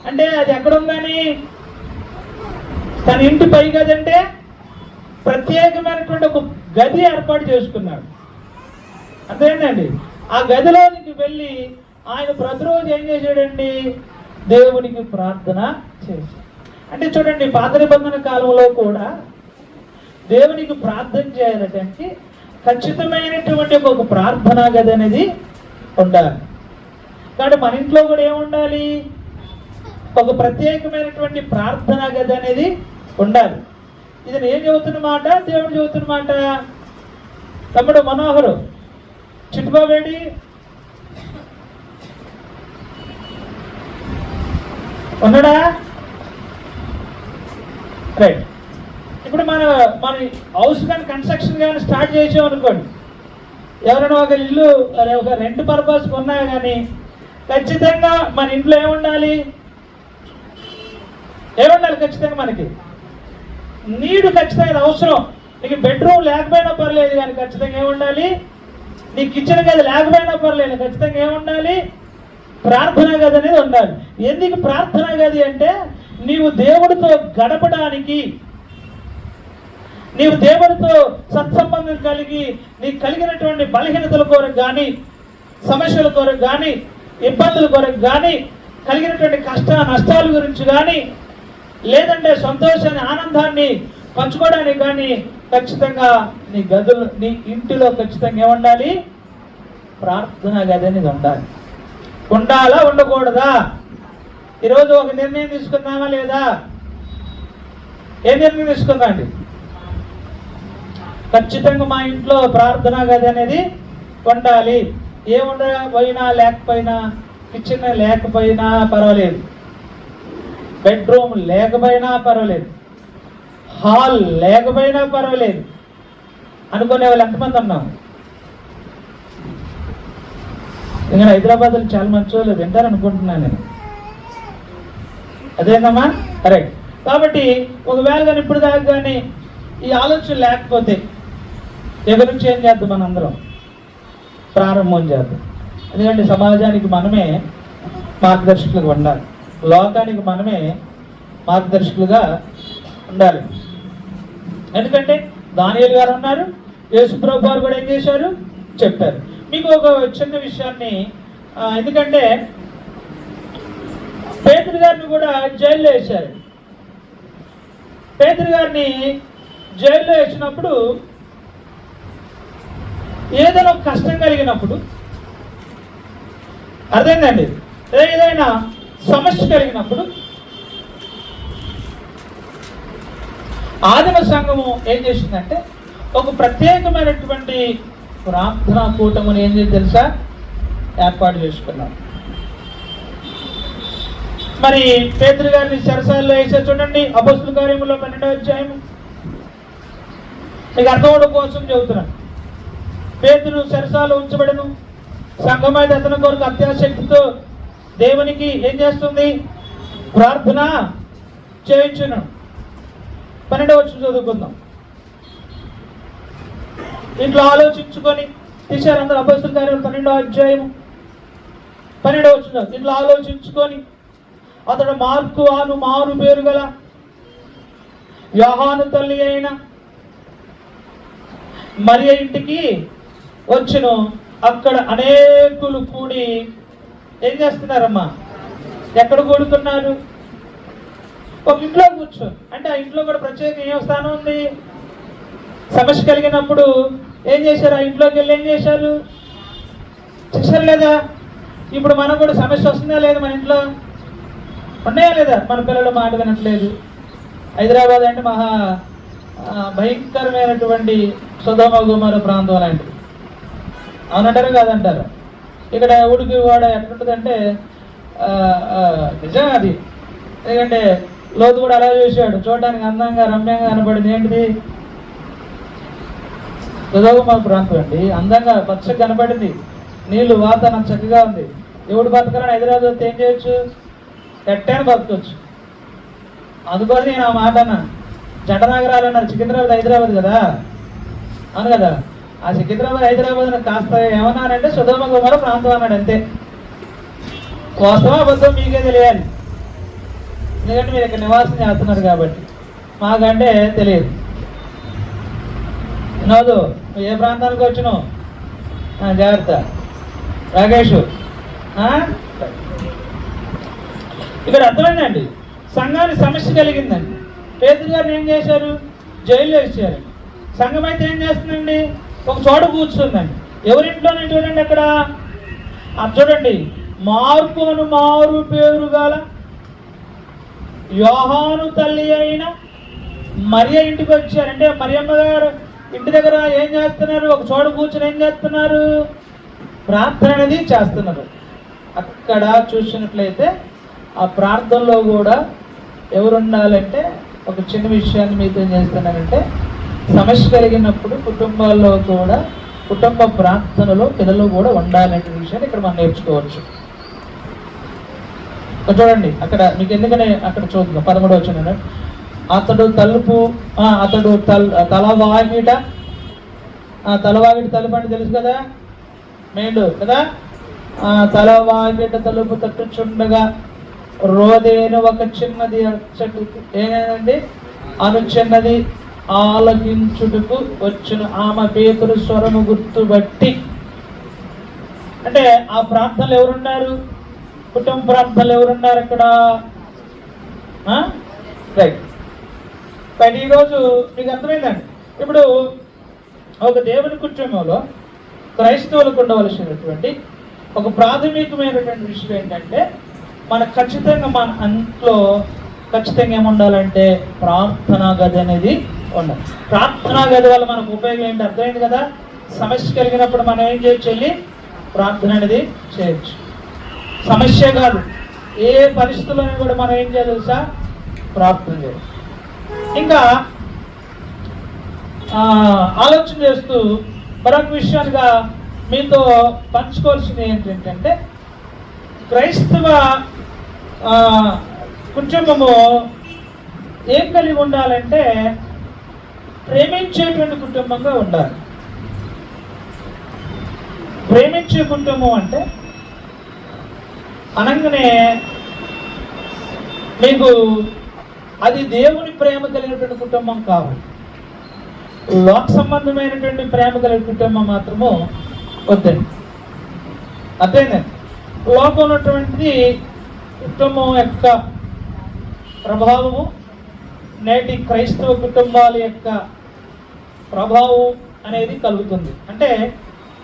అంటే అది ఎక్కడుందని? తన ఇంటి పై గది అంటే ప్రత్యేకమైనటువంటి ఒక గది ఏర్పాటు చేసుకున్నాడు. అంతేనండి. ఆ గదిలోనికి వెళ్ళి ఆయన ప్రతిరోజు ఏం చేశాడండి? దేవునికి ప్రార్థన చేశాడు. అంటే చూడండి, పాత నిబంధన కాలంలో కూడా దేవునికి ప్రార్థన చేయాలంటే ఖచ్చితమైనటువంటి ఒక ప్రార్థనా గది అనేది ఉండాలి. కాబట్టి మన ఇంట్లో కూడా ఏముండాలి? ఒక ప్రత్యేకమైనటువంటి ప్రార్థనా గది అనేది ఉండాలి. ఇది నేను చెబుతున్న మాట, దేవుడు చెబుతున్న మాట. తమ్ముడు మనోహరు చిట్టుబాబేడి ఉన్నాడా? రైట్. ఇప్పుడు మన హౌస్ కానీ కన్స్ట్రక్షన్ కానీ స్టార్ట్ చేసాం అనుకోండి, ఎవరైనా ఒక ఇల్లు ఒక రెంట్ పర్పస్ కొన్నా కానీ ఖచ్చితంగా మన ఇంట్లో ఏముండాలి? ఖచ్చితంగా మనకి నీడు ఖచ్చితంగా అవసరం. నీకు బెడ్రూమ్ లేకపోయినా పర్లేదు కానీ ఖచ్చితంగా ఏముండాలి? నీ కిచెన్ గది లేకపోయినా పర్లేదు, ఖచ్చితంగా ఏముండాలి? ప్రార్థన గది అనేది ఉండాలి. ఎందుకు ప్రార్థన గది అంటే నీవు దేవుడితో గడపడానికి, నీవు దేవుడితో సత్సంబంధం కలిగి నీకు కలిగినటువంటి బలహీనతల కొరకు కానీ సమస్యల కొరకు కానీ ఇబ్బందుల కొరకు కానీ కలిగినటువంటి కష్ట నష్టాల గురించి కానీ లేదంటే సంతోషాన్ని ఆనందాన్ని పంచుకోవడానికి కానీ ఖచ్చితంగా నీ గదులు నీ ఇంటిలో ఖచ్చితంగా ఏముండాలి? ప్రార్థన గది అనేది ఉండాలి. ఉండాలా ఉండకూడదా? ఈరోజు ఒక నిర్ణయం తీసుకుందామా లేదా? ఏ నిర్ణయం తీసుకుందా అండి? ఖచ్చితంగా మా ఇంట్లో ప్రార్థనా గది అనేది ఉండాలి. ఏముండకపోయినా లేకపోయినా, కిచెన్ లేకపోయినా పర్వాలేదు, బెడ్రూమ్ లేకపోయినా పర్వాలేదు, హాల్ లేకపోయినా పర్వాలేదు అనుకునే వాళ్ళు ఎంతమంది ఉన్నాం? ఇంకా హైదరాబాద్లో చాలా మంచి వాళ్ళు వింటారు అనుకుంటున్నాను నేను. అదేనమ్మా? కరెక్ట్. కాబట్టి ఒకవేళ కానీ ఇప్పుడు దాకా కానీ ఈ ఆలోచన లేకపోతే ఎవరి నుంచి ఏం చేద్దాం? మనందరం ప్రారంభం చేద్దాం. ఎందుకంటే సమాజానికి మనమే మార్గదర్శకులుగా ఉండాలి, లోకానికి మనమే మార్గదర్శకులుగా ఉండాలి. ఎందుకంటే దానియేలు గారు ఉన్నారు, యేసుప్రభు వారు కూడా ఏం చేశారు? చెప్పారు. మీకు ఒక చిన్న విషయాన్ని, ఎందుకంటే పేతురు గారిని కూడా జైల్లో వేశారు. పేతురు గారిని జైల్లో వేసినప్పుడు ఏదైనా కష్టం కలిగినప్పుడు, అర్థమైందండి, ఏదైనా సమస్య కలిగినప్పుడు ఆదిమ సంఘము ఏం చేసిందంటే ఒక ప్రత్యేకమైనటువంటి ప్రార్థనా కూటముని ఏం చేసి తెలుసా ఏర్పాటు చేసుకున్నాం. మరి పేతురు గారిని చెరసాలలో వేసే చూడండి, అపొస్తలుల కార్యములో 12వ అధ్యాయం. మీకు అర్థం అవడం కోసం చెబుతున్నాను. పేతురు చెరసాలలో ఉంచబడను, సంఘమైతే అతని కొరకు అత్యాశక్తితో దేవునికి ఏం చేస్తుంది? ప్రార్థన చేయించును. 12వ వచనం చదువుకుందాం. ఇంట్లో ఆలోచించుకొని తీశారు అందరూ. అపొస్తలుల కార్యములు 12వ అధ్యాయం 12వ వచనం. ఇంట్లో ఆలోచించుకొని అతడు మార్కు అను మారు పేరు గల యోహాను తల్లి అయిన మరియ ఇంటికి వచ్చును. అక్కడ అనేకులు కూడి ఏం చేస్తున్నారమ్మా? ఎక్కడ కూడుకున్నారు? ఒక ఇంట్లో కూర్చో అంటే ఆ ఇంట్లో కూడా ప్రత్యేక ఏం స్థానం ఉంది? సమస్య కలిగినప్పుడు ఏం చేశారు? ఆ ఇంట్లోకి వెళ్ళి ఏం చేశారు? చేశారు లేదా? ఇప్పుడు మనకు కూడా సమస్య వస్తుందా లేదా? మన ఇంట్లో ఉన్నాయా లేదా? మన పిల్లలు మాట వినట్లేదు. హైదరాబాద్ అంటే మహా భయంకరమైనటువంటి సొదొమ గొమొర్రా ప్రాంతం లాంటిది. అవునంటారు కాదంటారు? ఇక్కడ ఉడికి వాడ ఎట్లుంటుందంటే నిజం అది. ఎందుకంటే లోతు కూడా అలా చూశాడు, చూడడానికి అందంగా రమ్యంగా కనపడింది. ఏంటిది? సొదొమ గొమొర్రా ప్రాంతం అండి. అందంగా పచ్చగా కనపడింది, నీళ్లు వాతావరణం చక్కగా ఉంది. ఎవడు బతకాలని హైదరాబాద్ ఏం చేయొచ్చు? ఎట్టని బతకొచ్చు. అందుకోసం నేను ఆ మాట అన్నా. జంట నగరాలు అన్నారు, సికింద్రాబాద్ హైదరాబాద్ కదా, అవును కదా. ఆ సికింద్రాబాద్ హైదరాబాద్ కాస్త ఏమన్నానంటే సొదొమ గొమొర్రా ప్రాంతం అన్నాడు, అంతే. వాస్తవం అబద్ధం మీకే తెలియాలి, ఎందుకంటే మీరు ఇక్కడ నివాసం చేస్తున్నారు కాబట్టి. మాకంటే తెలియదు. వినోదు, నువ్వు ఏ ప్రాంతానికి వచ్చినావు? జాగ్రత్త రాకేష్. ఇక్కడ అర్థమైందండి, సంఘానికి సమస్య కలిగిందండి. పేతురు గారిని ఏం చేశారు? జైల్లో వేసారు. సంఘం అయితే ఏం చేస్తుందండి? ఒక చోట కూర్చుందండి. ఎవరింట్లోనే చూడండి అక్కడ. అది చూడండి, మార్కు అను మారు పేరు గల యోహాను తల్లి అయిన మరియ ఇంటికి వచ్చారు. అంటే మరియమ్మ గారు ఇంటి దగ్గర ఏం చేస్తున్నారు? ఒక చోట కూర్చొని ఏం చేస్తున్నారు? ప్రార్థన అనేది చేస్తున్నారు. అక్కడ చూసినట్లయితే ఆ ప్రార్థనలో కూడా ఎవరు ఉండాలంటే, ఒక చిన్న విషయాన్ని మీతో చేస్తున్నానంటే, సమస్య కలిగినప్పుడు కుటుంబాల్లో కూడా కుటుంబ ప్రార్థనలో పిల్లలు కూడా ఉండాలనే విషయాన్ని ఇక్కడ మనం నేర్చుకోవచ్చు. చూడండి అక్కడ మీకు ఎందుకనే అక్కడ చూద్దాం. 13వ వచనం. అతడు తలవాగిట తలుపు అంటే తెలుసు కదా, మేలు కదా. తలవాగిట తలుపు తట్టుచుండగా రోదేను ఒక చిన్నది అచ్చటు ఏనండి అనుచిన్నది ఆలకించుటకు వచ్చును. ఆమె పేతురు స్వరము గుర్తుబట్టి. అంటే ఆ ప్రార్థనలు ఎవరున్నారు? కుటుంబ ప్రార్థనలు ఎవరున్నారు అక్కడ? రైట్. బట్ ఈరోజు మీకు అర్థమైందండి. ఇప్పుడు ఒక దేవుని కుటుంబంలో క్రైస్తవులకు ఉండవలసినటువంటి ఒక ప్రాథమికమైనటువంటి విషయం ఏంటంటే, మనకు ఖచ్చితంగా మన ఇంట్లో ఖచ్చితంగా ఏముండాలంటే ప్రార్థనా గది అనేది ఉండాలి. ప్రార్థనా గది వల్ల మనకు ఉపయోగం ఏంటి? అర్థమైంది కదా. సమస్య కలిగినప్పుడు మనం ఏం చేయొచ్చు? వెళ్ళి ప్రార్థన అనేది చేయొచ్చు. సమస్య కాదు, ఏ పరిస్థితుల్లోనే కూడా మనం ఏం చేయాలి తెలుసా? ప్రార్థన చేయాలి. ఇంకా ఆలోచన చేస్తూ మరొక విషయాలుగా మీతో పంచుకోవాల్సింది ఏంటంటే, క్రైస్తవ కుటుంబము ఏం కలిగి ఉండాలంటే ప్రేమించేటువంటి కుటుంబంగా ఉండాలి. ప్రేమించే కుటుంబం అంటే అనగానే మీకు అది దేవుని ప్రేమ కలిగినటువంటి కుటుంబం కావాలి. లోక సంబంధమైనటువంటి ప్రేమ కలిగిన కుటుంబం మాత్రము వద్దండి. అర్థమైందండి. లోకం ఉన్నటువంటి కుటుంబం యొక్క ప్రభావము నేటి క్రైస్తవ కుటుంబాల యొక్క ప్రభావం అనేది కలుగుతుంది. అంటే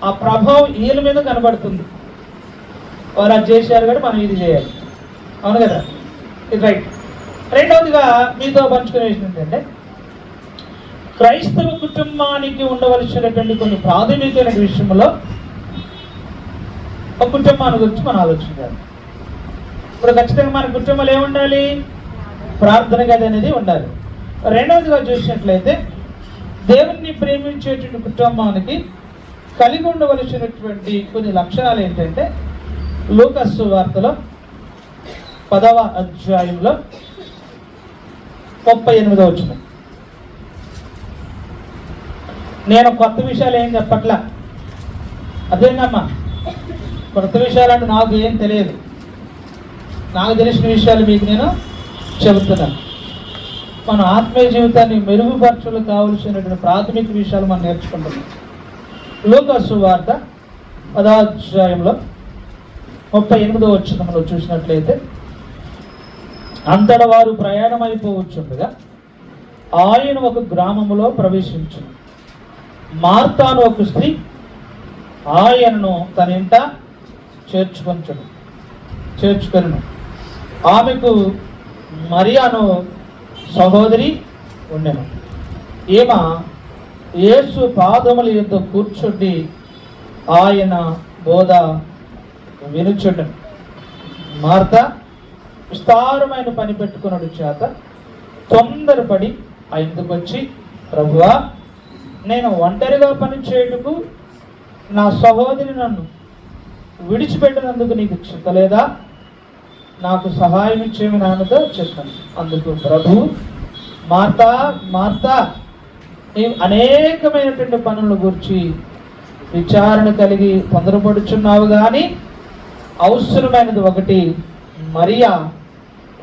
ఆ ప్రభావం వీళ్ళ మీద కనబడుతుంది. వారు అది చేశారు కాబట్టి మనం ఇది చేయాలి. అవును కదా, ఇది రైట్. రెండవదిగా మీతో పంచుకునే విషయం ఏంటంటే, క్రైస్తవ కుటుంబానికి ఉండవలసినటువంటి కొన్ని ప్రాథమికమైన విషయంలో ఒక కుటుంబాన్ని గురించి మనం ఆలోచించాలి. ఇప్పుడు ఖచ్చితంగా మన కుటుంబంలో ఏముండాలి? ప్రార్థన గది అనేది ఉండాలి. రెండవదిగా చూసినట్లయితే దేవుణ్ణి ప్రేమించేటువంటి కుటుంబానికి కలిగి ఉండవలసినటువంటి కొన్ని లక్షణాలు ఏంటంటే లూకా సువార్తలో 10వ అధ్యాయంలో 38వ వచనం. నేను కొత్త విషయాలు ఏం చెప్పట్లా, అదేనమ్మా. కొత్త విషయాలంటే నాకు ఏం తెలియదు, నాకు తెలిసిన విషయాలు మీకు నేను చెబుతున్నాను. మన ఆత్మీయ జీవితాన్ని మెరుగుపరచలు కావలసినటువంటి ప్రాథమిక విషయాలు మనం నేర్చుకుంటున్నాం. లూకా సువార్త 10వ అధ్యాయంలో 38వ వచనంలో చూసినట్లయితే, అంతటా వారు ప్రయాణం అయిపోవచ్చుండగా ఆయన ఒక గ్రామములో ప్రవేశించును. మార్తాను ఒక స్త్రీ ఆయనను తన ఇంట చేర్చుకొనును. ఆమెకు మరియాను సహోదరి ఉండెను. ఈమె యేసు పాదముల యొద్ద కూర్చుండి ఆయన బోధ వినుచుండెను. మార్త విస్తారమైన పని పెట్టుకున్నాడు చేత తొందరపడి ఆయనకు వచ్చి, ప్రభువా, నేను ఒంటరిగా పని చేయుటకు నా సహోదరి నన్ను విడిచిపెట్టినందుకు నీకు చిత్తలేదా? నాకు సహాయం ఇచ్చేమి నాన్నతో చెప్పాను. అందుకు ప్రభు, మార్తా మార్తా, నీవు అనేకమైనటువంటి పనుల గురించి విచారణ కలిగి తొందరపడుచున్నావు, కానీ అవసరమైనది ఒకటి, మరియా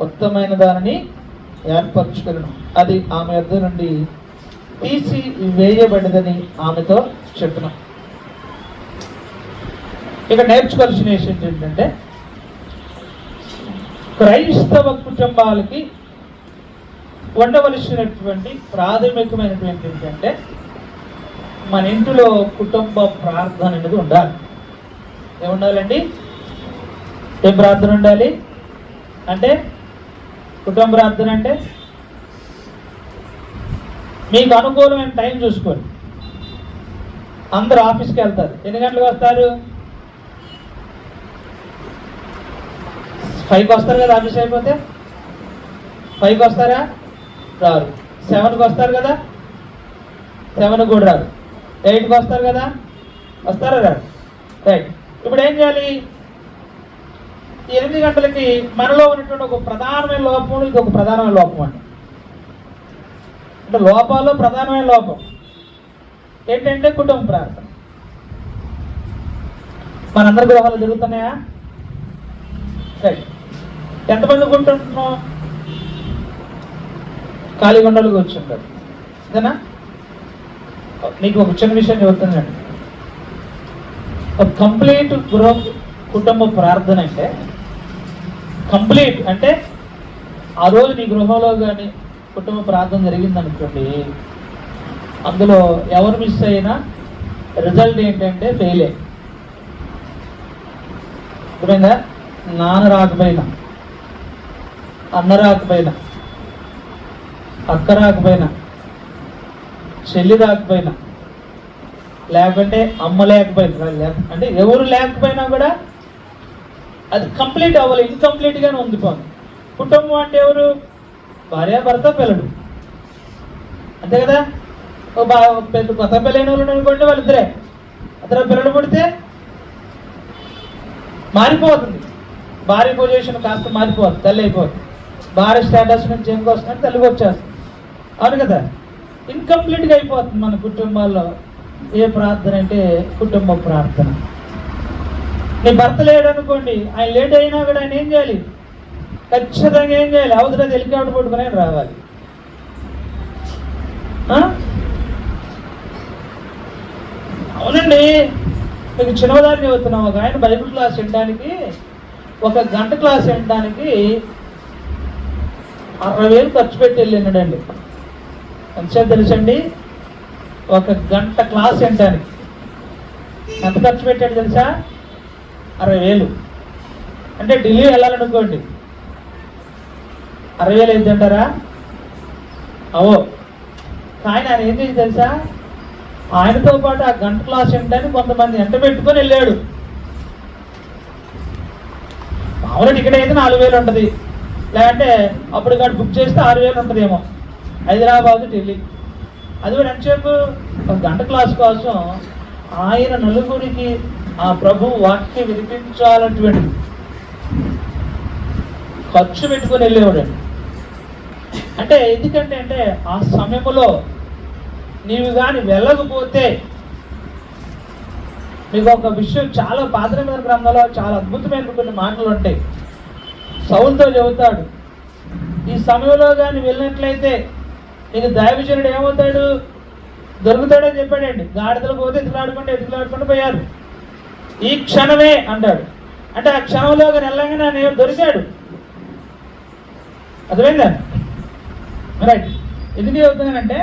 ఉత్తమైన దానిని ఏర్పరచుకును, అది ఆమె యొద్ద నుండి తీసి వేయబడిదని ఆమెతో చెప్పినాం. ఇక నేర్చుకోవాల్సిన విషయం ఏంటంటే క్రైస్తవ కుటుంబాలకి ఉండవలసినటువంటి ప్రాథమికమైనటువంటి ఏంటంటే మన ఇంటిలో కుటుంబ ప్రార్థన అనేది ఉండాలి. ఏముండాలండి? ఏం ప్రార్థన ఉండాలి అంటే, కుటుంబ ప్రార్థన అంటే మీకు అనుకూలమైన టైం చూసుకోండి. అందరూ ఆఫీస్కి వెళ్తారు, ఎన్ని గంటలకు వస్తారు? 5కి వస్తారు కదా, ఆఫీస్ అయిపోతే 5కి వస్తారా? రారు. 7కి వస్తారు కదా, 7కి కూడా రారు. 8కి వస్తారు కదా, వస్తారా? రారు. రైట్. ఇప్పుడు ఏం చేయాలి? 8 గంటలకి మనలో ఉన్నటువంటి ఒక ప్రధానమైన లోపం, ఇది ఒక ప్రధానమైన లోపం అండి. అంటే లోపాల్లో ప్రధానమైన లోపం ఏంటంటే కుటుంబ ప్రార్థన. మనందరి గృహాలు జరుగుతున్నాయా? రైట్. ఎంతమంది కూర్చుంటున్నాం? ఖాళీ గుండలు కూర్చుంటారు, అంతేనా? నీకు ఒక చిన్న విషయం చెబుతుందండి. ఒక కంప్లీట్ కుటుంబ ప్రార్థన అంటే, కంప్లీట్ అంటే ఆ రోజు నీ గృహంలో కానీ కుటుంబ ప్రార్థన జరిగిందనుకోండి, అందులో ఎవరు మిస్ అయినా రిజల్ట్ ఏంటంటే ఫెయిలే. ఇప్పుడైనా నాన్న రాకపోయినా, అన్న రాకపోయినా, అక్క రాకపోయినా, చెల్లి రాకపోయినా, లేకుంటే అమ్మ లేకపోయినా, అంటే ఎవరు లేకపోయినా కూడా అది కంప్లీట్ అవ్వాలి, ఇన్కంప్లీట్గానే ఉండిపోయింది. కుటుంబం అంటే ఎవరు? భార్య, భర్త, పిల్లలు, అంతే కదా. కొత్త పెళ్ళైన వాళ్ళు అనుకోండి, వాళ్ళిద్దరే. అతను పిల్లలు పుడితే మారిపోతుంది, భార్య పొజిషన్ కాస్త మారిపోతుంది, తల్లి అయిపోతుంది. భార్య స్టేటస్ నుంచి ఏం వస్తుందంటే తల్లికి వచ్చేస్తుంది, అవును కదా. ఇన్కంప్లీట్గా అయిపోతుంది మన కుటుంబాల్లో. ఏ ప్రార్థన అంటే కుటుంబ ప్రార్థన. నీ భర్త లేడు అనుకోండి, ఆయన లేట్ అయినా కూడా ఆయన ఏం చేయాలి? ఖచ్చితంగా ఏం చేయాలి? అవసరం హెలికాప్టర్ పట్టుకుని రావాలి. అవునండి, మీకు చిన్నదాన్ని చెబుతున్నాం. ఒక ఆయన బైబిల్ క్లాస్ వినడానికి, 1 గంట క్లాస్ వినడానికి 60,000 ఖర్చు పెట్టి వెళ్ళినాడండి. ఎంతసేపు తెలుసండి? 1 గంట క్లాస్ వినడానికి ఎంత ఖర్చు పెట్టాడు తెలుసా? 60,000. అంటే ఢిల్లీ వెళ్ళాలనుకోండి, 60,000 ఏంటంటారా? అవో. కానీ ఆయన ఏం చేసి తెలుసా? ఆయనతో పాటు ఆ గంట క్లాస్ వినడానికి కొంతమంది ఎంట పెట్టుకొని వెళ్ళాడు. మామూలు టికెట్ అయితే 4,000 ఉంటుంది, లేదంటే అప్పుడు కాదు బుక్ చేస్తే 6,000 ఉంటుందేమో. హైదరాబాద్ ఢిల్లీ, అది కూడా ఎంతసేపు? ఒక గంట క్లాస్ కోసం ఆయన నలుగురికి ఆ ప్రభు వాక్యం వినిపించాలన్నటువంటి ఖర్చు పెట్టుకొని వెళ్ళేవాడండి. అంటే ఎందుకంటే అంటే ఆ సమయంలో నీవు కానీ వెళ్ళకపోతే, మీకు ఒక విషయం చాలా పాత్రమైన గ్రంథంలో చాలా అద్భుతమైన కొన్ని మాటలు ఉంటాయి. సౌలుతో చెబుతాడు, ఈ సమయంలో కానీ వెళ్ళినట్లయితే నీకు దైవజనుడు ఏమవుతాడు? దొరుకుతాడని చెప్పాడండి. గాడిదలు పోతే ఎదుగులాడుకుంటూ పోయారు. ఈ క్షణమే అంటాడు. అంటే ఆ క్షణంలో కానీ వెళ్ళగానే నేను దొరికాడు. అర్థమైందా? రైట్. ఎందుకు చెబుతున్నానంటే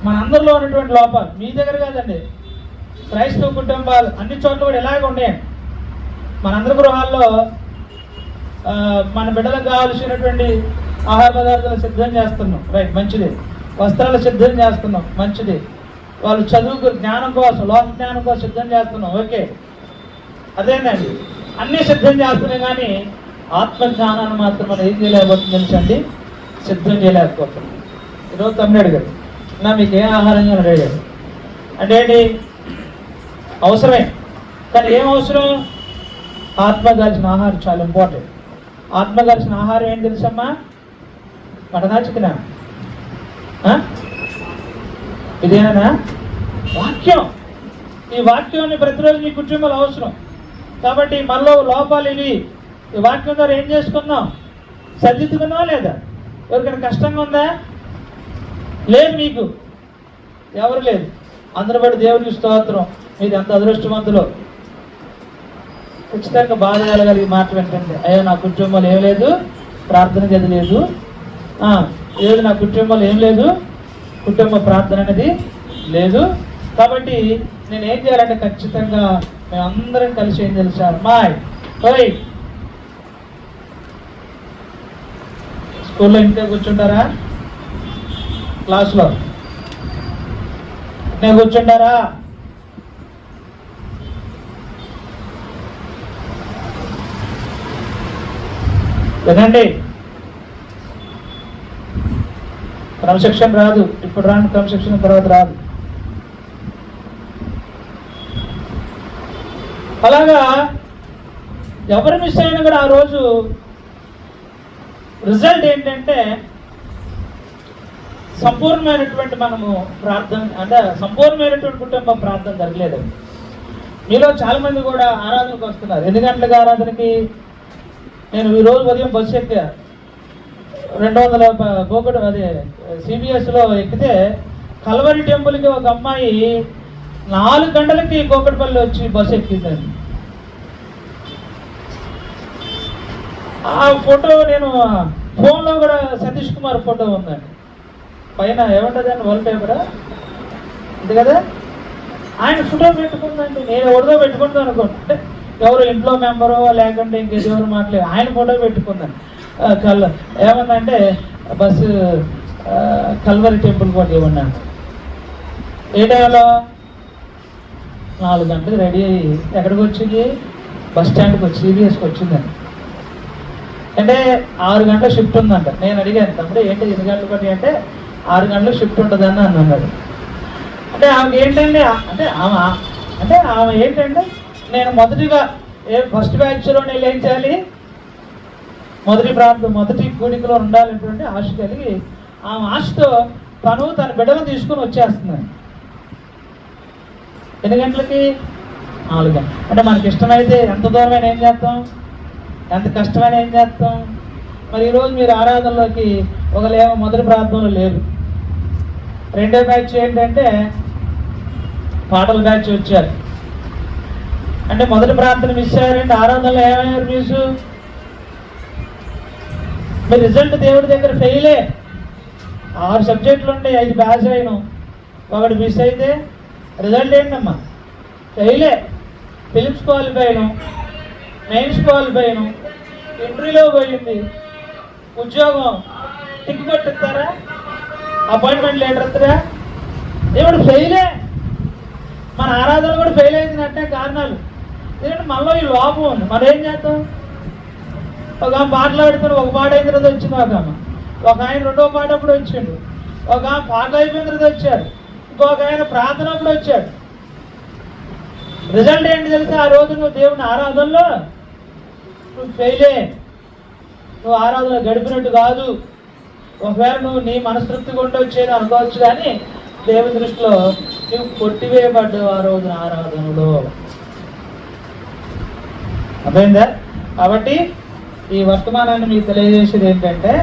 మనందరిలో ఉన్నటువంటి లోపాలు మీ దగ్గర కాదండి, క్రైస్తవ కుటుంబాలు అన్ని చోట్ల కూడా ఇలాగే ఉన్నాయండి. మనందరి గృహాల్లో మన బిడ్డలకు కావాల్సినటువంటి ఆహార పదార్థాలు సిద్ధం చేస్తున్నాం, రైట్, మంచిది. వస్త్రాలు సిద్ధం చేస్తున్నాం, మంచిది. వాళ్ళు చదువుకు జ్ఞానం కోసం, లోక జ్ఞానం కోసం సిద్ధం చేస్తున్నాం, ఓకే, అదేనండి. అన్నీ సిద్ధం చేస్తున్నాం, కానీ ఆత్మజ్ఞానాన్ని మాత్రం మనం ఏం చేయలేకపోతుంది తెలుసండి, సిద్ధం చేయలేకపోతున్నాం. ఈరోజు తమ్ముడు అడిగాడు, నా మీకు ఏ ఆహారంగా అడిగాడు అంటే ఏంటి? అవసరమే, కానీ ఏం అవసరం? ఆత్మ కలిసిన ఆహారం చాలా ఇంపార్టెంట్. ఆత్మ కలిసిన ఆహారం ఏంటి తెలుసమ్మా? మటనా, చికెనా? ఇదేనా? వాక్యం. ఈ వాక్యాన్ని ప్రతిరోజు మీ కుటుంబాలు అవసరం. కాబట్టి మనలో లోపాలు ఇవి. ఈ వాక్యం ద్వారా ఏం చేసుకున్నాం? సరిదిద్దుకున్నావా లేదా? ఎవరికైనా కష్టంగా ఉందా? లేదు, మీకు ఎవరు లేదు. అందరి బట్టి దేవుడికి స్తోత్రం. మీది ఎంత అదృష్టవంతులో. ఖచ్చితంగా బాధ కలగలిగి మాట్లాడండి, అయ్యో నా కుటుంబంలో ఏం లేదు, ప్రార్థన గది లేదు, లేదు నా కుటుంబంలో ఏం లేదు, కుటుంబ ప్రార్థన అనేది లేదు. కాబట్టి నేను ఏం చేయాలంటే ఖచ్చితంగా మేమందరం కలిసి ఏం తెలుసా, మాయ్ ఓయ్ స్కూల్లో ఇంటే కూర్చుంటారా? క్లాస్లో నేను కూర్చుంటారా? వినండి, క్రమశిక్షణ రాదు. ఇప్పుడు రాని క్రమశిక్షణ తర్వాత రాదు. అలాగా ఎవరు మిస్ అయినా కూడా ఆ రోజు రిజల్ట్ ఏంటంటే సంపూర్ణమైనటువంటి మనము ప్రార్థన, అంటే సంపూర్ణమైనటువంటి కుటుంబ ప్రార్థన జరగలేదు. మీలో చాలా మంది కూడా ఆరాధనకు వస్తున్నారు. 8 గంటలకు ఆరాధనకి నేను ఈరోజు ఉదయం బస్సు ఎక్కా, 200 గోకుడు అది సిబిఎస్లో ఎక్కితే కల్వరి టెంపుల్కి ఒక అమ్మాయి 4 గంటలకి గోకటపల్లి వచ్చి బస్సు ఎక్కిందండి. ఆ ఫోటో నేను ఫోన్లో కూడా సతీష్ కుమార్ ఫోటో ఉందండి. పైన ఏమంటుంది అండి, వరల్డ్ పేపరా ఇది కదా, ఆయన ఫోటో పెట్టుకుందండి. నేను ఎవరిదో పెట్టుకుంటాను అనుకోండి, అంటే ఎవరు ఇంట్లో మెంబరో లేకుంటే ఇంకెవరు మాట్లాడి ఆయన ఫోటో పెట్టుకుందండి. ఏమన్నంటే బస్సు కల్వరి టెంపుల్ కూడా ఇవ్వండి. ఏ టైంలో? 4 గంటలకు రెడీ అయ్యి ఎక్కడికి వచ్చింది? బస్ స్టాండ్కి వచ్చి సిబిఎస్కి వచ్చిందండి. అంటే 6 గంటల షిఫ్ట్ ఉందంట. నేను అడిగాను, తమ్ముడు ఏంటి 8 గంటలు పట్టి అంటే 6 గంటల షిఫ్ట్ ఉంటుందని అన్నాడు. అంటే ఆమె ఏంటంటే ఆమె ఏంటంటే నేను మొదటిగా ఫస్ట్ బ్యాచ్లో నేను ఏం చేయాలి, మొదటి కూడికలో ఉండాలనేటువంటి ఆశ కలిగి ఆమె ఆశతో తన బిడ్డలు తీసుకుని వచ్చేస్తున్నాను. ఎన్ని గంటలకి? 4 గంటలు. అంటే మనకి ఇష్టమైతే ఎంత దూరమైన ఏం చేస్తాం, ఎంత కష్టమైన ఏం చేస్తాం. మరి ఈరోజు మీరు ఆరాధనలోకి ఒకలేమో మొదటి ప్రార్థనలో లేరు, రెండో బ్యాచ్ ఏంటంటే పాటల బ్యాచ్ వచ్చారు. అంటే మొదటి ప్రార్థన మిస్ అయ్యారంటే ఆరాధనలో ఏమయ్యారు మిస్? మీ రిజల్ట్ దేవుడి దగ్గర ఫెయిలే. 6 సబ్జెక్టులు ఉంటాయి, 5 పాస్ అయినాం, ఒకటి మిస్ అయితే రిజల్ట్ ఏంటమ్మా? ఫెయిలే. ఫిలిప్స్ క్వాలిఫై అయినాం, మెయిన్స్ క్వాలిఫై అయినాం, ఇంటర్వ్యూలో పోయింది, ఉద్యోగం టిక్ కొట్టిస్తారా, అపాయింట్మెంట్ లెటర్ ఇస్తారా? దేవుడు ఫెయిలే. మన ఆరాధన కూడా ఫెయిల్ అయిందంటే కారణాలు ఎందుకంటే మనలో ఈ లోపం ఉంది. మనం ఏం చేస్తాం? ఒక ఆమె పాటలాడుతున్న ఒక పాట అయిన తర్వాత వచ్చింది ఒక ఆయన రెండో పాట అప్పుడు వచ్చిండు, ఒక ఆమె పాటలు అయిపోయిన తర్వాత వచ్చాడు, ఇంకొక ఆయన ప్రార్థన అప్పుడు వచ్చాడు. రిజల్ట్ ఏంటి తెలిసి ఆ రోజు నువ్వు దేవుని ఆరాధనలో నువ్వు ఫెయిలే, నువ్వు ఆరాధన గడిపినట్టు కాదు. ఒకవేళ నువ్వు నీ మనస్తృప్తిగా ఉండొచ్చేది అనుకోవచ్చు, కానీ దేవుని దృష్టిలో నువ్వు కొట్టివేయబడ్డావు ఆ రోజున ఆరాధనలో. అర్థమైందా? కాబట్టి ఈ వర్తమానాన్ని మీకు తెలియజేసేది ఏంటంటే,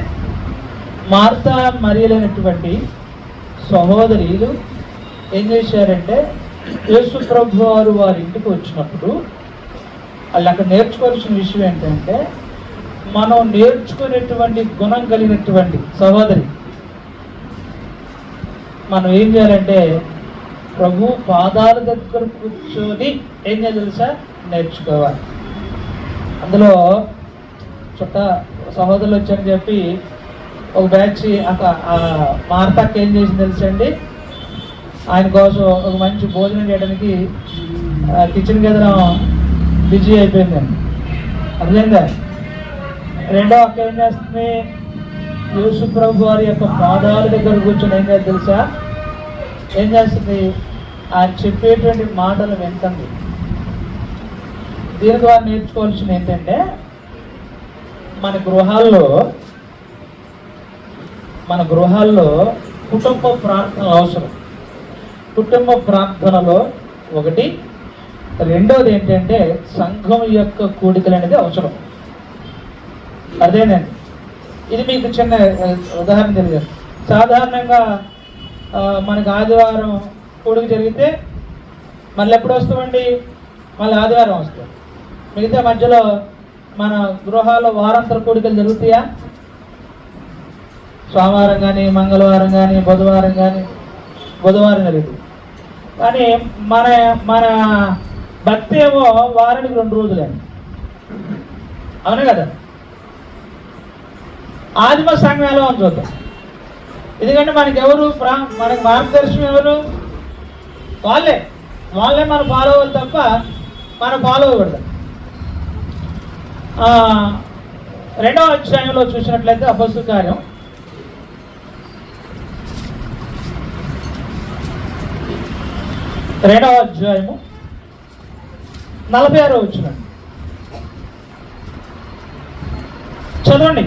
మార్తా మరియలైనటువంటి సహోదరులు ఏం చేశారంటే, యేసు ప్రభు వారి ఇంటికి వచ్చినప్పుడు వాళ్ళు అక్కడ నేర్చుకోవాల్సిన విషయం ఏంటంటే, మనం నేర్చుకునేటువంటి గుణం కలిగినటువంటి సహోదరి మనం ఏం చేయాలంటే, ప్రభు పాదాల దగ్గర కూర్చొని ఏం చేయాలి తెలుసా, నేర్చుకోవాలి. అందులో చుట్ట సహోదరులు వచ్చని చెప్పి ఒక బ్యాచ్ మార్తాకి ఏం చేసింది తెలుసండి, ఆయన కోసం ఒక మంచి భోజనం చేయడానికి కిచెన్ గదిలో బిజీ అయిపోయిందండి. అర్థమైందా? రెండో అక్క ఏం చేస్తుంది, యేసు ప్రభు వారి యొక్క పాదాల దగ్గర కూర్చొని ఏం చేయాలి తెలుసా, ఏం చేస్తుంది, ఆయన చెప్పేటువంటి మాటలు వింటుంది. దీని ద్వారా నేర్చుకోవాల్సింది ఏంటంటే, మన గృహాల్లో కుటుంబ ప్రార్థనలు అవసరం. కుటుంబ ప్రార్థనలో ఒకటి. రెండోది ఏంటంటే, సంఘం యొక్క కూడికలు అనేది అవసరం. అదేనండి. ఇది మీకు చిన్న ఉదాహరణ తెలియదు. సాధారణంగా మనకు ఆదివారం కూడిక జరిగితే మళ్ళీ ఎప్పుడు వస్తామండి, మళ్ళీ ఆదివారం వస్తాం. మిగతా మధ్యలో మన గృహాల్లో వారాంతర కూడికలు జరుగుతాయా? సోమవారం కానీ, మంగళవారం కానీ, బుధవారం కానీ, బుధవారం జరుగుతుంది. కానీ మన మన భక్తి ఏమో వారానికి 2 రోజులండి. అవును కదా? ఆదిమ సంఘం ఎలా ఉంది చూద్దాం. ఎందుకంటే మనకి మనకి మార్గదర్శనం ఎవరు? వాళ్ళే మనం ఫాలో అవ్వాలి తప్ప మనం ఫాలో అవ్వకూడదు. 2వ అధ్యాయంలో చూసినట్లయితే అపొస్తలుల కార్యం 2వ అధ్యాయము 46వ వచనం చదవండి.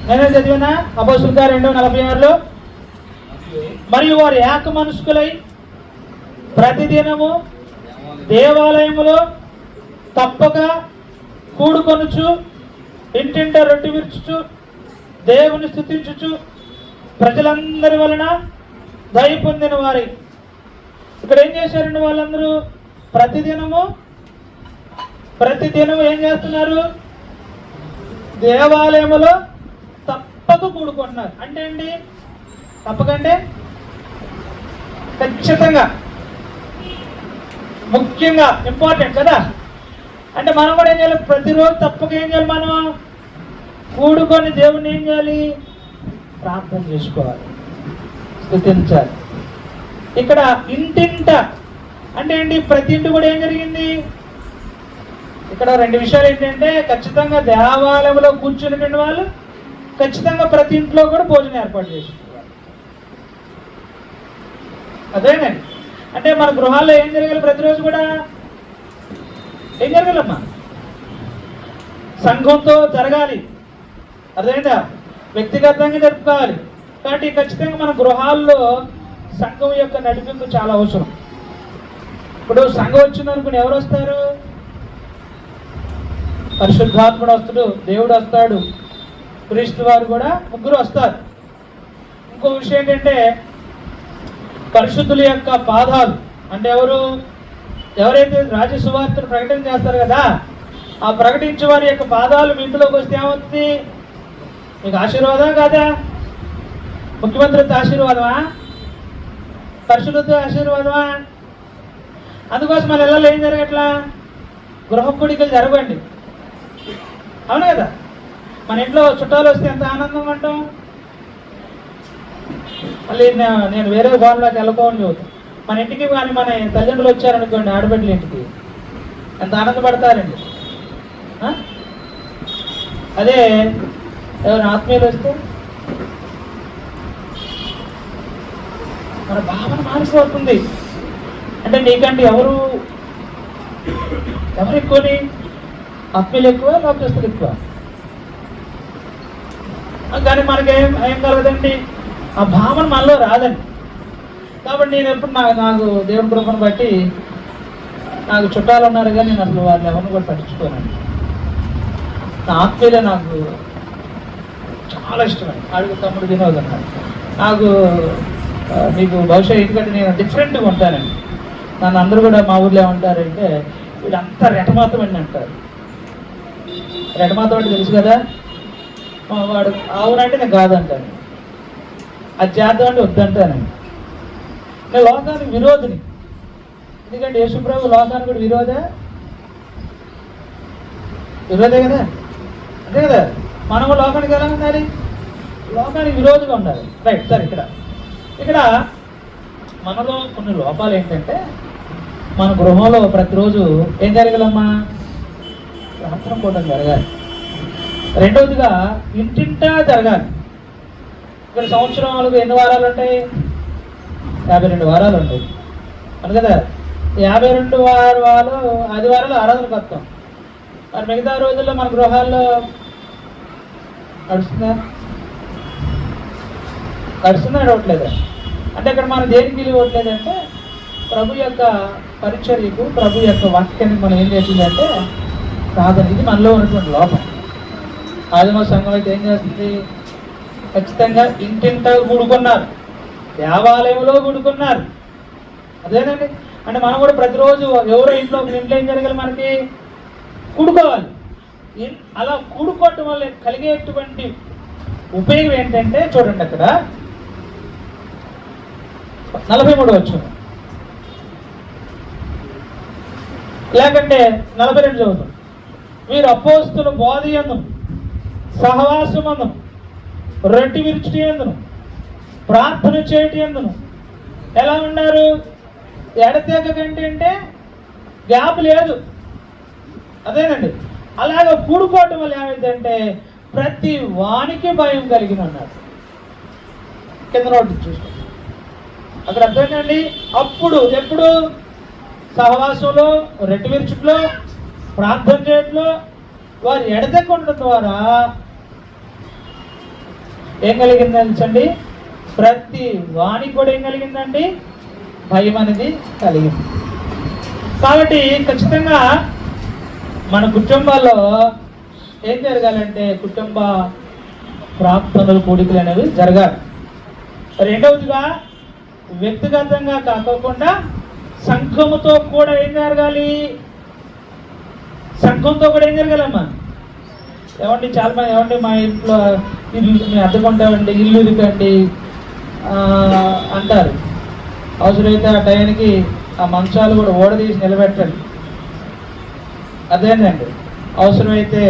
నేనే చదివినా అపొస్తలుల కార్యం 2:46లో, మరియు వారు ఏక మనస్కులై ప్రతిదినము దేవాలయములో తప్పక కూడుకొనుచు, ఇంటింట రొట్టె విరుచుచు, దేవుని స్తుతించుచు, ప్రజలందరి వలన దయ పొందిన వారి. ఇక్కడ ఏం చేశారండి వాళ్ళందరూ? ప్రతిదినము ఏం చేస్తున్నారు? దేవాలయములో తప్పక కూడుకుంటున్నారు. అంటే అండి, తప్పకంటే ఖచ్చితంగా, ముఖ్యంగా, ఇంపార్టెంట్ కదా. అంటే మనం కూడా ఏం చేయాలి? ప్రతిరోజు తప్పక ఏం చేయాలి? మనం కూడుకొని దేవుణ్ణి ఏం చేయాలి? ప్రార్థన చేసుకోవాలి, స్తుతించాలి. ఇక్కడ ఇంటింట అంటే ఏంటి? ప్రతి ఇంటి కూడా ఏం జరిగింది? ఇక్కడ 2 విషయాలు ఏంటంటే, ఖచ్చితంగా దేవాలయంలో కూర్చునేటువంటి వాళ్ళు ఖచ్చితంగా ప్రతి ఇంట్లో కూడా భోజనం ఏర్పాటు చేసుకుంటారు. అదేనండి. అంటే మన గృహాల్లో ఏం జరగాలి? ప్రతిరోజు కూడా ఏం జరగాలమ్మా? సంఘంతో జరగాలి. అదేంటా? వ్యక్తిగతంగా జరుపుకోవాలి. కాబట్టి ఖచ్చితంగా మన గృహాల్లో సంఘం యొక్క నడిపింపు చాలా అవసరం. ఇప్పుడు సంఘం వచ్చిందనుకుని ఎవరు వస్తారు? పరిశుద్ధాత్ముడు వస్తాడు, దేవుడు వస్తాడు, క్రీస్తు వారు కూడా, ముగ్గురు వస్తారు. ఇంకో విషయం ఏంటంటే, పరిశుద్ధుల యొక్క పాదాలు అంటే ఎవరైతే రాజ్య సువార్తను ప్రకటన చేస్తారు కదా, ఆ ప్రకటించే వారి యొక్క పాదాలు మీ ఇంట్లోకి వస్తే ఏమవుతుంది? మీకు ఆశీర్వాదం కాదా? ముఖ్యమంత్రితో ఆశీర్వాదమా? పరిశుద్ధులతో ఆశీర్వాదమా? అందుకోసం మన ఇళ్ళలో ఏం జరగట్లా? గృహ కూడికలు జరగండి. అవును కదా? మన ఇంట్లో చుట్టాలు వస్తే ఎంత ఆనందం అంటాం. మళ్ళీ నేను వేరే గోడలోకి వెళ్ళకోని చెబుతాను. మన ఇంటికి కానీ మన తల్లిదండ్రులు వచ్చారనుకోండి, ఆడబిడ్డల ఇంటికి ఎంత ఆనందపడతారండి. అదే ఎవరైనా ఆత్మీయులు వస్తే మన భావన మారిపోతుంది. అంటే నీకంటే ఎవరు ఎక్కువని? ఆత్మీయులు ఎక్కువ, లోకస్తులు ఎక్కువ? కానీ మనకేం కలగదండి, ఆ భావన మనలో రాదండి. కాబట్టి నేను ఎప్పుడు నాకు దేవుని కృపను బట్టి నాకు చుట్టాలు ఉన్నారు, కానీ నేను అసలు వాళ్ళని ఎవరిని కూడా పట్టించుకోనండి. నా ఆత్మీయులే నాకు చాలా ఇష్టమండి. అడుగు తమ్ముడు వినోద్ అన్నారు. నాకు మీకు బహుశా ఎందుకంటే నేను డిఫరెంట్గా ఉంటానండి. నన్ను అందరూ కూడా మా ఊర్లో ఏమంటారంటే వీళ్ళంతా రెటమాతం అండి అంటారు. రెటమాతం అంటే తెలుసు కదా, వాడు అవునంటే నేను కాదంటాను, అది చేద్దాం అంటే వద్దంటానండి. నేను లోకానికి విరోధిని. ఎందుకంటే యేసుప్రభు లోకానికి కూడా విరోధే కదా, అంతే కదా. మనము లోకానికి ఎలా ఉండాలి? లోకానికి విరోధిగా ఉండాలి. రైట్. సరే, ఇక్కడ మనలో కొన్ని లోపాలు ఏంటంటే, మన గృహంలో ప్రతిరోజు ఏం జరగాలమ్మా? ప్రార్థన కూటం జరగాలి. రెండవదిగా ఇంటింటా జరగాలి. ఇక్కడ సంవత్సరాలకు ఎన్ని వారాలు ఉంటాయి? 52 వారాలు ఉంటాయి అవును కదా. 52 వారాలు ఆదివారాలు ఆరాధనకు వస్తాం. మరి మిగతా రోజుల్లో మన గృహాల్లో నడుస్తుందా నడవట్లేదా? అంటే ఇక్కడ మనం దేనికి ఇవ్వట్లేదంటే ప్రభు యొక్క పరిచర్యకు, ప్రభు యొక్క వాక్యానికి మనం ఏం చేసిందంటే ప్రార్థన. ఇది మనలో ఉన్నటువంటి లోపం. ఆదిమ సంఘం అయితే ఏం చేస్తుంది? ఖచ్చితంగా ఇంటింటా కూడుకున్నారు, దేవాలయంలో కూడుకున్నారు. అదేనండి. అంటే మనం కూడా ప్రతిరోజు ఎవరో ఇంట్లో ఏం జరగాలి? మనకి కూడుకోవాలి. అలా కూడుకోవటం వల్ల కలిగేటువంటి ఉపయోగం ఏంటంటే చూడండి, అక్కడ 43 వచ్చును, లేకంటే 42 చదువుతాం. వీరు అపోస్తుల బోధ యందును, సహవాసమందును, రొట్టె విరుచుటి యందును, ప్రార్థన చేయటి యందును ఎలా ఉన్నారు? ఎడతెగ కంటే అంటే గ్యాప్ లేదు. అదేనండి. అలాగ కూడుకోవటం వల్ల ఏమైందంటే ప్రతి వానికి భయం కలిగిన అన్నాడు. కింద నోటి చూసుకోండి, అక్కడ అర్థమైందండి. అప్పుడు ఎప్పుడు? సహవాసంలో, రొట్టె విరుచుట్లో, ప్రార్థన చేయట్లో వారు ఎడతెగ ఉండడం ద్వారా ఏం కలిగింది తెలుసండి? ప్రతి వానికి కూడా ఏం కలిగిందండి? భయం అనేది కలిగింది. కాబట్టి ఖచ్చితంగా మన కుటుంబాల్లో ఏం జరగాలంటే కుటుంబ ప్రార్థనలు, కూడికలు అనేవి జరగాలి. రెండవదిగా వ్యక్తిగతంగా కాకుండా సంఘముతో కూడా ఏం జరగాలి? సంఘంతో కూడా ఏం జరగాలమ్మా? ఏమండి చాలా మంది ఏమండి మా ఇంట్లో ఇల్లు మేము అద్దెకుంటామండి, ఇల్లు ఇరుకండి అంటారు. అవసరమైతే ఆ టైంకి ఆ మంచాలు కూడా ఓడదీసి నిలబెట్టండి. అదేనండి. అవసరమైతే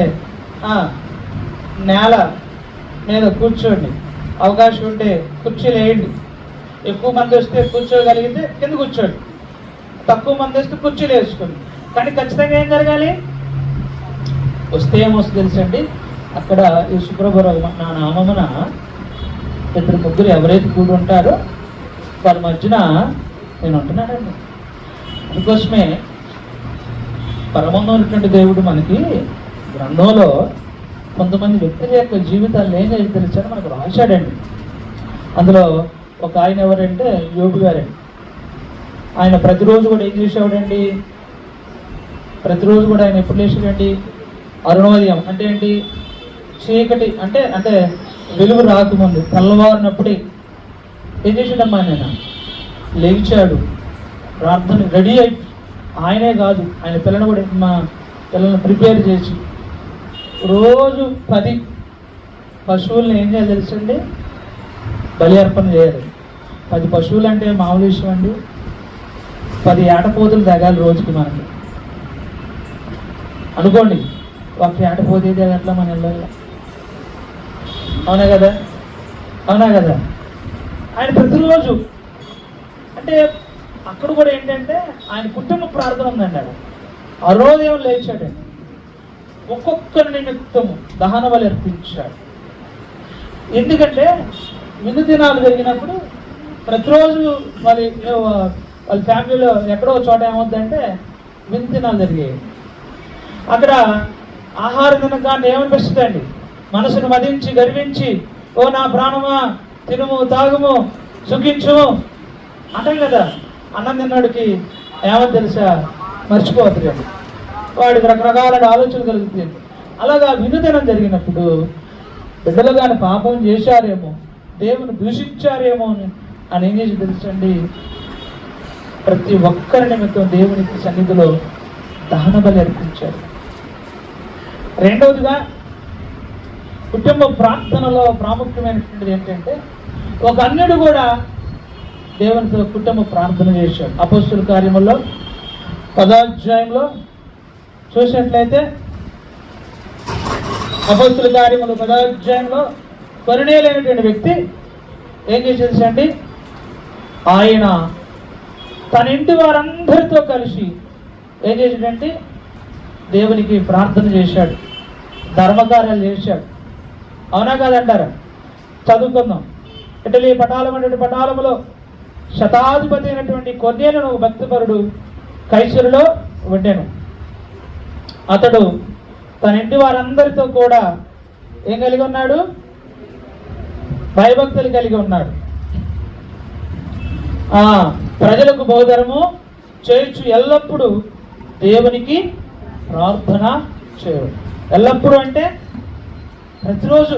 నేల మీద కూర్చోండి, అవకాశం ఉంటే కుర్చీలు వేయండి. ఎక్కువ మంది వస్తే కూర్చోగలిగితే కింద కూర్చోండి, తక్కువ మంది వస్తే కుర్చీలు వేసుకోండి. కానీ ఖచ్చితంగా ఏం జరగాలి? వస్తే ఏమొస్తుంది తెలుసండి? అక్కడ ఈ శుక్రవారం నా నామమున 2-3 ఎవరైతే కూడి ఉంటారో వాళ్ళ మధ్యన నేను ఉంటున్నానండి. అందుకోసమే పరమన్నటువంటి దేవుడు మనకి గ్రంథంలో కొంతమంది వ్యక్తుల యొక్క జీవితాలు ఏం తెలిసారో మనకు రాశాడండి. అందులో ఒక ఆయన ఎవరంటే యోబు గారండి. ఆయన ప్రతిరోజు కూడా ఏం చేసేవాడండి? ప్రతిరోజు కూడా ఆయన ఎప్పుడు లేచాడండి? అరుణోదయం అంటే ఏంటి? చీకటి అంటే అంటే వెలుగు రాకముందు తెల్లవారినప్పుడే ఏం చేసాడమ్మా? ఆయన లేచాడు, ప్రార్థన రెడీ అయి, ఆయనే కాదు ఆయన పిల్లలు కూడా మా పిల్లల్ని ప్రిపేర్ చేసి రోజు 10 పశువులను ఏం చేయాలి తెలుసండి? బలి అర్పణ చేయాలి. 10 పశువులు అంటే మామూలు విషయం అండి. 10 ఏటపోతులు తెగాలి రోజుకి మనకి. అనుకోండి, ఒక ఏటపోతే ఎట్లా మన ఇళ్ళల్లో? అవునా కదా? ఆయన ప్రతిరోజు అంటే అక్కడ కూడా ఏంటంటే ఆయన కుటుంబ ప్రార్థన ఉందండి. అరుణోదయం లేచాడండి. ఒక్కొక్కరి నిమిత్తము దహన బలి అర్పించాడు. ఎందుకంటే విందు దినాలు జరిగినప్పుడు ప్రతిరోజు వాళ్ళ ఫ్యామిలీలో ఎక్కడో చోట ఏమవుతుందంటే విందు దినాలు జరిగాయి. అక్కడ ఆహారం తినగానే ఏమనిపిస్తుందండి? మనసును మదించి గర్వించి, ఓ నా ప్రాణమా తినుము తాగుము సుఖించుము అంటాం కదా. అన్నం తిన్నాడికి ఏమని తెలుసా? మర్చిపోతుంది. వాడికి రకరకాల ఆలోచనలు కలుగుతుంది. అలాగా వినుదినం జరిగినప్పుడు బిడ్డలు కానీ పాపం చేశారేమో, దేవుని దూషించారేమో అని ఏం చేసి తెలుసండి? ప్రతి ఒక్కరి నిమిత్తం దేవునికి సన్నిధిలో దహన బలి అర్పించారు. రెండవదిగా కుటుంబ ప్రార్థనలో ప్రాముఖ్యమైనటువంటిది ఏంటంటే, ఒక అన్యుడు కూడా దేవునితో కుటుంబ ప్రార్థన చేశాడు. అపోస్తుల కార్యముల్లో 10వ అధ్యాయంలో చూసినట్లయితే, అపోస్తుల కార్యములు 10వ అధ్యాయంలో కొర్నేలియనేటువంటి వ్యక్తి ఏం చేసేదండి? ఆయన తన ఇంటి వారందరితో కలిసి ఏం చేశాడంటే దేవునికి ప్రార్థన చేశాడు, ధర్మకార్యాలు చేశాడు. అవునా కాదంటారా? చదువుకుందాం. ఇటలీ పటాలములో శతాధిపతి అయినటువంటి కొర్నేలియను ఒక భక్తిపరుడు కైసరులో ఉండెను. అతడు తన ఇంటి వారందరితో కూడా ఏం కలిగి ఉన్నాడు? భయభక్తులు కలిగి ఉన్నాడు. ప్రజలకు బోధనము చేయొచ్చు, ఎల్లప్పుడూ దేవునికి ప్రార్థన చేయడు. ఎల్లప్పుడూ అంటే ప్రతిరోజు.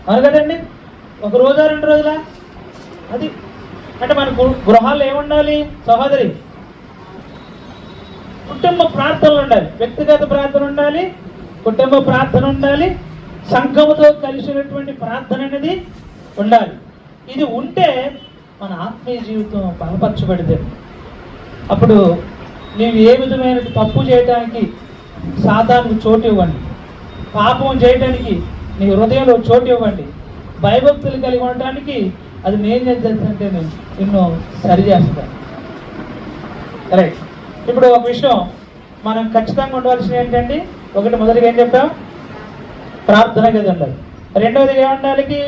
అవును కదండి? ఒక రోజా 2 రోజులా? అది అంటే మన గృహాల్లో ఏముండాలి సహోదరి? కుటుంబ ప్రార్థనలు ఉండాలి, వ్యక్తిగత ప్రార్థన ఉండాలి, కుటుంబ ప్రార్థన ఉండాలి, సంఘముతో కలిసినటువంటి ప్రార్థన అనేది ఉండాలి. ఇది ఉంటే మన ఆత్మీయ జీవితం బలపరచబడితే అప్పుడు నీవు ఏ విధమైన తప్పు చేయడానికి సాతానుకు చోటు ఇవ్వండి, పాపం చేయడానికి నీ హృదయంలో చోటు ఇవ్వండి, భయభక్తులు కలిగి ఉండటానికి అది నేను చేద్దంటే నిన్ను సరి చేస్తాను. రైట్. ఇప్పుడు ఒక విషయం మనం ఖచ్చితంగా ఉండవలసిన ఏంటండి? ఒకటి మొదటిగా ఏం చెప్పాం? ప్రార్థన గది ఉండాలి. రెండవది ఏముండాలి?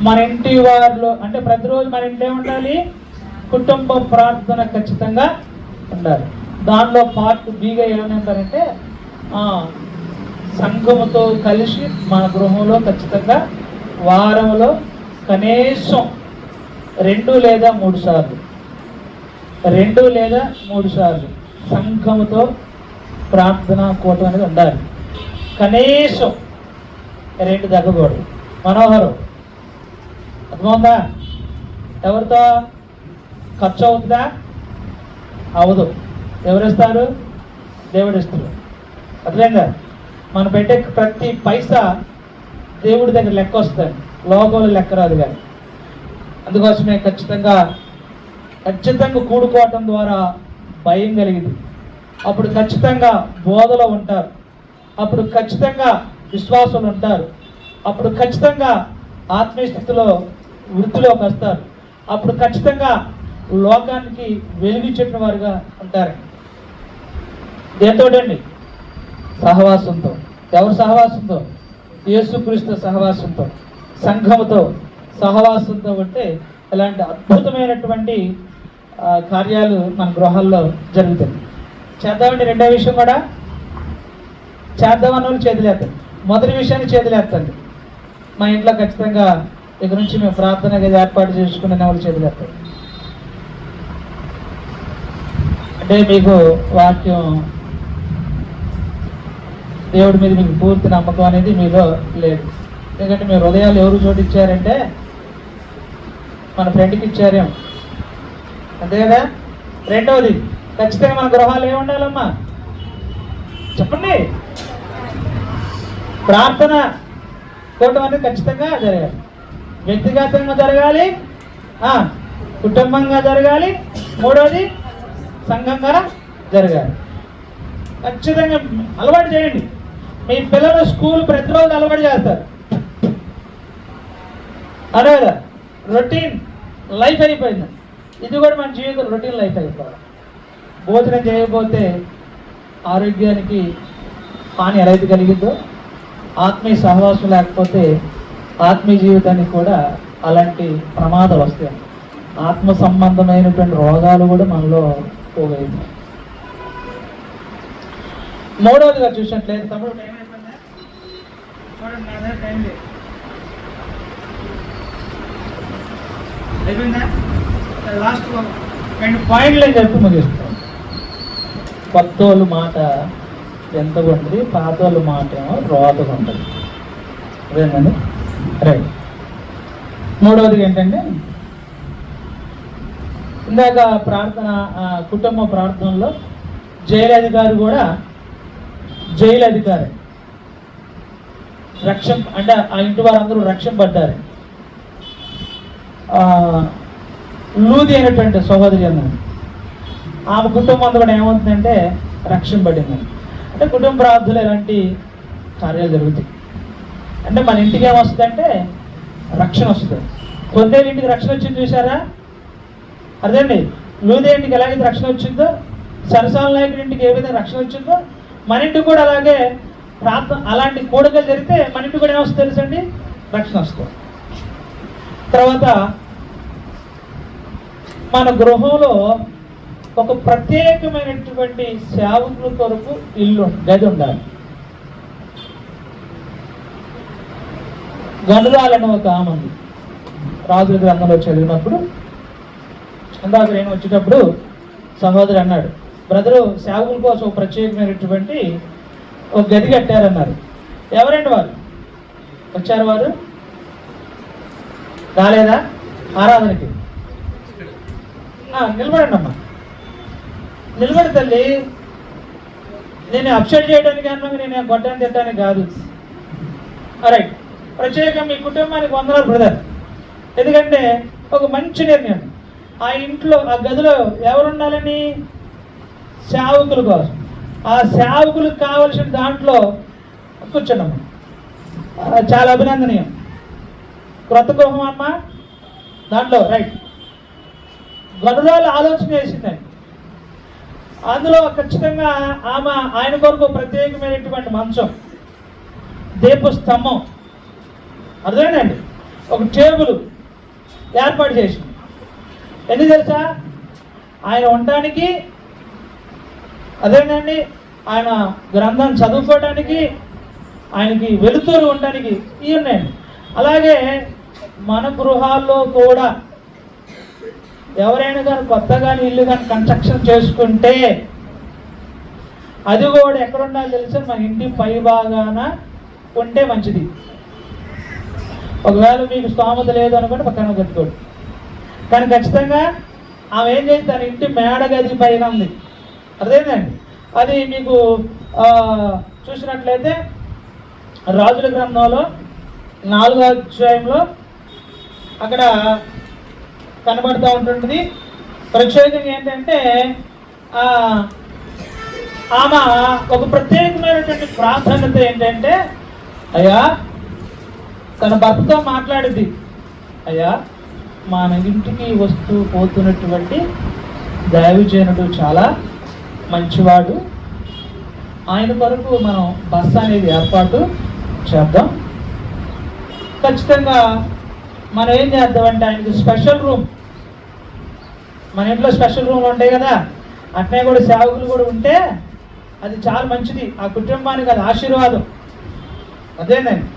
మన ఇంటి వారిలో అంటే ప్రతిరోజు మన ఇంట్లో ఉండాలి, కుటుంబ ప్రార్థన ఖచ్చితంగా ఉండాలి. దానిలో పార్ట్ బిగా ఏమంటారంటే సంఘముతో కలిసి మన గృహంలో ఖచ్చితంగా వారంలో కనీసం 2 లేదా 3 సార్లు సంఘముతో ప్రార్థన కూటం అనేది ఉండాలి. కనీసం 2 తగ్గకూడదు. మనోహరం అర్థమవుతుందా? ఎవరితో ఖర్చు అవుతుందా? అవదు. ఎవరిస్తారు? దేవుడు ఇస్తారు. అర్థమైందా? మనం పెట్టే ప్రతి పైసా దేవుడి దగ్గర లెక్క వస్తుంది, లోకంలో లెక్క రాదు. కానీ అందుకోసమే ఖచ్చితంగా కూడుకోవటం ద్వారా భయం కలిగింది. అప్పుడు ఖచ్చితంగా బోధలో ఉంటారు, అప్పుడు ఖచ్చితంగా విశ్వాసులు ఉంటారు, అప్పుడు ఖచ్చితంగా ఆత్మీయ స్థితిలో వృత్తిలోకి వస్తారు, అప్పుడు ఖచ్చితంగా లోకానికి వెలిగించిన వారుగా ఉంటారు. దేంతోటండి? సహవాసంతో. ఎవరు సహవాసంతో? యేసుక్రీస్తు సహవాసంతో, సంఘముతో సహవాసంతో ఉంటే ఇలాంటి అద్భుతమైనటువంటి కార్యాలు మన గృహాల్లో జరుగుతాయి. చేద్దామండి. రెండో విషయం కూడా చేద్దామన్న వాళ్ళు చేతులేస్తారు. మొదటి విషయాన్ని చేతులేస్తండి. మా ఇంట్లో ఖచ్చితంగా ఇక నుంచి మేము ప్రార్థన గది ఏర్పాటు చేసుకునే వాళ్ళు చేతులేస్తారు. అంటే మీకు వాక్యం దేవుడి మీద మీకు పూర్తి నమ్మకం అనేది మీలో లేదు. ఎందుకంటే మీ హృదయాలు ఎవరు చోటిచ్చారంటే మన ఫ్రెండ్కి ఇచ్చారేమో, అంతే కదా. రెండవది ఖచ్చితంగా మన గృహాలు ఏముండాలమ్మా చెప్పండి? ప్రార్థన కూటం అనేది ఖచ్చితంగా జరగాలి. వ్యక్తిగతంగా జరగాలి, కుటుంబంగా జరగాలి, మూడవది సంఘంగా జరగాలి. ఖచ్చితంగా అలవాటు చేయండి. మీ పిల్లలు స్కూల్ ప్రతిరోజు అలవాటు చేస్తారు. అదే కదా రొటీన్ లైఫ్ అయిపోయింది. ఇది కూడా మన జీవితం రొటీన్ లైఫ్ అయిపోవాలి. భోజనం చేయకపోతే ఆరోగ్యానికి హాని ఎలా అయితే కలిగిందో, ఆత్మీయ సహవాసం లేకపోతే ఆత్మీయ జీవితానికి కూడా అలాంటి ప్రమాదాలు వస్తాయి. ఆత్మ సంబంధమైనటువంటి రోగాలు కూడా మనలో పోగైంది. మూడవదిగా చూసినట్లయితే తమ్ముడు టైం అయిపోయిందా? చూడండి, నా దగ్గర టైం లేదు. అయిపోయిందా? లాస్ట్ 2 పాయింట్లు అని చెప్పి ముగిస్తాం. కొత్తోళ్ళు మాట ఎంత ఉంటుంది, పాతోళ్ళు మాట ఏమో రోతగా ఉంటుంది. అదేనండి, రైట్. మూడవది ఏంటంటే, ఇందాక ప్రార్థన, కుటుంబ ప్రార్థనలో జైలు అధికారి కూడా జైలు అధికారి అంటే ఆ ఇంటి వారందరూ రక్షింపబడ్డారు. లూది అయినటువంటి సహోదరి అన్నది, ఆమె కుటుంబం అంతా కూడా ఏమవుతుందంటే రక్షింపబడిందని. అంటే కుటుంబ ప్రార్థనలు ఎలాంటి కార్యాలు జరుగుతాయి అంటే మన ఇంటికి ఏమొస్తుందంటే రక్షణ వస్తుంది. కొందేళ్ళ ఇంటికి రక్షణ వచ్చింది చూసారా? అదేండి, లూది ఇంటికి ఎలాగైతే రక్షణ వచ్చిందో, సరసాల నాయకుడి ఇంటికి ఏ విధంగా రక్షణ వచ్చిందో, మన ఇంటికి కూడా అలాగే ప్రార్థన అలాంటి కోడికలు జరిగితే మన ఇంటికి కూడా ఏమొస్తుంది తెలుసండి? రక్షణ వస్తుంది. తర్వాత మన గృహంలో ఒక ప్రత్యేకమైనటువంటి సేవకుల కొరకు గది ఉండాలి. గనురాలని ఒక ఆమె ఉంది. రాజుల గ్రంథంలో చదివినప్పుడు ఇందాక నేను వచ్చేటప్పుడు సహోదరు అన్నాడు, బ్రదరు సేవకుల కోసం ఒక ప్రత్యేకమైనటువంటి ఒక గది కట్టారన్నారు. ఎవరండి వారు? వచ్చారు? వారు రాలేదా ఆరాధనకి? నిలబడండి అమ్మా, నిలబడి తల్లి. నేను అప్సెట్ చేయడానికి అన్నా, నేను గొడ్డాన్ని తిట్టడానికి కాదు. రైట్. ప్రత్యేకంగా మీ కుటుంబానికి వందనాలు బ్రదర్. ఎందుకంటే ఒక మంచి నిర్ణయం. ఆ ఇంట్లో ఆ గదిలో ఎవరు ఉండాలని? సేవకుల కోసం. ఆ సేవకులకు కావలసిన దాంట్లో కూర్చున్నాము. చాలా అభినందనీయం. క్రొత్త గృహం అమ్మ దాంట్లో రైట్. గనురాలు ఆలోచన చేసిందండి. అందులో ఖచ్చితంగా ఆమె ఆయన కొరకు ప్రత్యేకమైనటువంటి మంచం, దీప స్తంభం, అర్థమేనండి, ఒక టేబుల్ ఏర్పాటు చేసింది. ఎందుకు తెలుసా? ఆయన ఉండటానికి, అదేనండి, ఆయన గ్రంథం చదువుకోవడానికి, ఆయనకి వెలుతురు ఉండడానికి ఇవి ఉన్నాయండి. అలాగే మన గృహాల్లో కూడా ఎవరైనా కానీ కొత్తగా ఇల్లు కానీ కన్స్ట్రక్షన్ చేసుకుంటే అది కూడా ఎక్కడ ఉండాలి తెలుసా? మన ఇంటి పై భాగాన ఉంటే మంచిది. ఒకవేళ మీకు స్తోమత లేదు అనుకుంటే పక్కన కట్టుకోండి. కానీ ఖచ్చితంగా ఆమె ఏం చేసి తన ఇంటి మేడ గది పైన ఉంది. అదేనండి, అది మీకు చూసినట్లయితే రాజుల గ్రంథంలో 4వ అధ్యాయంలో అక్కడ కనబడుతూ ఉంటుంటుంది. ప్రత్యేకంగా ఏంటంటే ఆమె ఒక ప్రత్యేకమైనటువంటి ప్రాధాన్యత ఏంటంటే, అయ్యా తన భర్తతో మాట్లాడింది, అయ్యా మన ఇంటికి వస్తూ పోతున్నటువంటి దైవజనుడు చాలా మంచివాడు, ఆయన కొరకు మనం బస్ అనేది ఏర్పాటు చేద్దాం. ఖచ్చితంగా మనం ఏం చేద్దామంటే ఆయనకి స్పెషల్ రూమ్, మన ఇంట్లో స్పెషల్ రూమ్లు ఉంటాయి కదా, అట్నే కూడా సేవకులు కూడా ఉంటే అది చాలా మంచిది. ఆ కుటుంబానికి అది ఆశీర్వాదం. అదేనండి.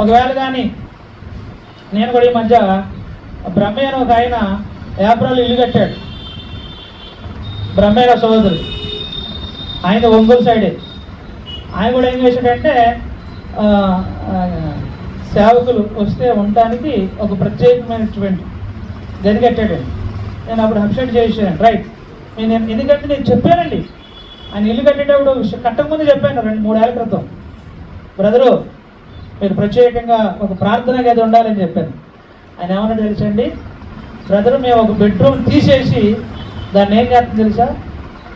ఒకవేళ కానీ నేను కూడా ఈ మధ్య బ్రహ్మయ్య ఒక ఆయన ఏప్రిల్ ఇల్లు కట్టాడు. బ్రహ్మయ్య సోదరుడు, ఆయన ఒంగోలు సైడే. ఆయన కూడా ఏం చేశాడంటే సేవకులు వస్తే ఉండటానికి ఒక ప్రత్యేకమైనటువంటి గది కట్టాడండి. నేను అప్పుడు అప్సెట్ చేశాను. రైట్. నేను ఎందుకంటే నేను చెప్పానండి, ఆయన ఇల్లు కట్టేటప్పుడు కట్టకముందు చెప్పాను 2-3 ఏళ్ళ క్రితం, బ్రదరు మీరు ప్రత్యేకంగా ఒక ప్రార్థన గది ఉండాలని చెప్పాను. ఆయన ఏమన్నా తెలుసండి, బ్రదరు మేము ఒక బెడ్రూమ్ తీసేసి దాన్ని ఏం చేస్తాను తెలుసా?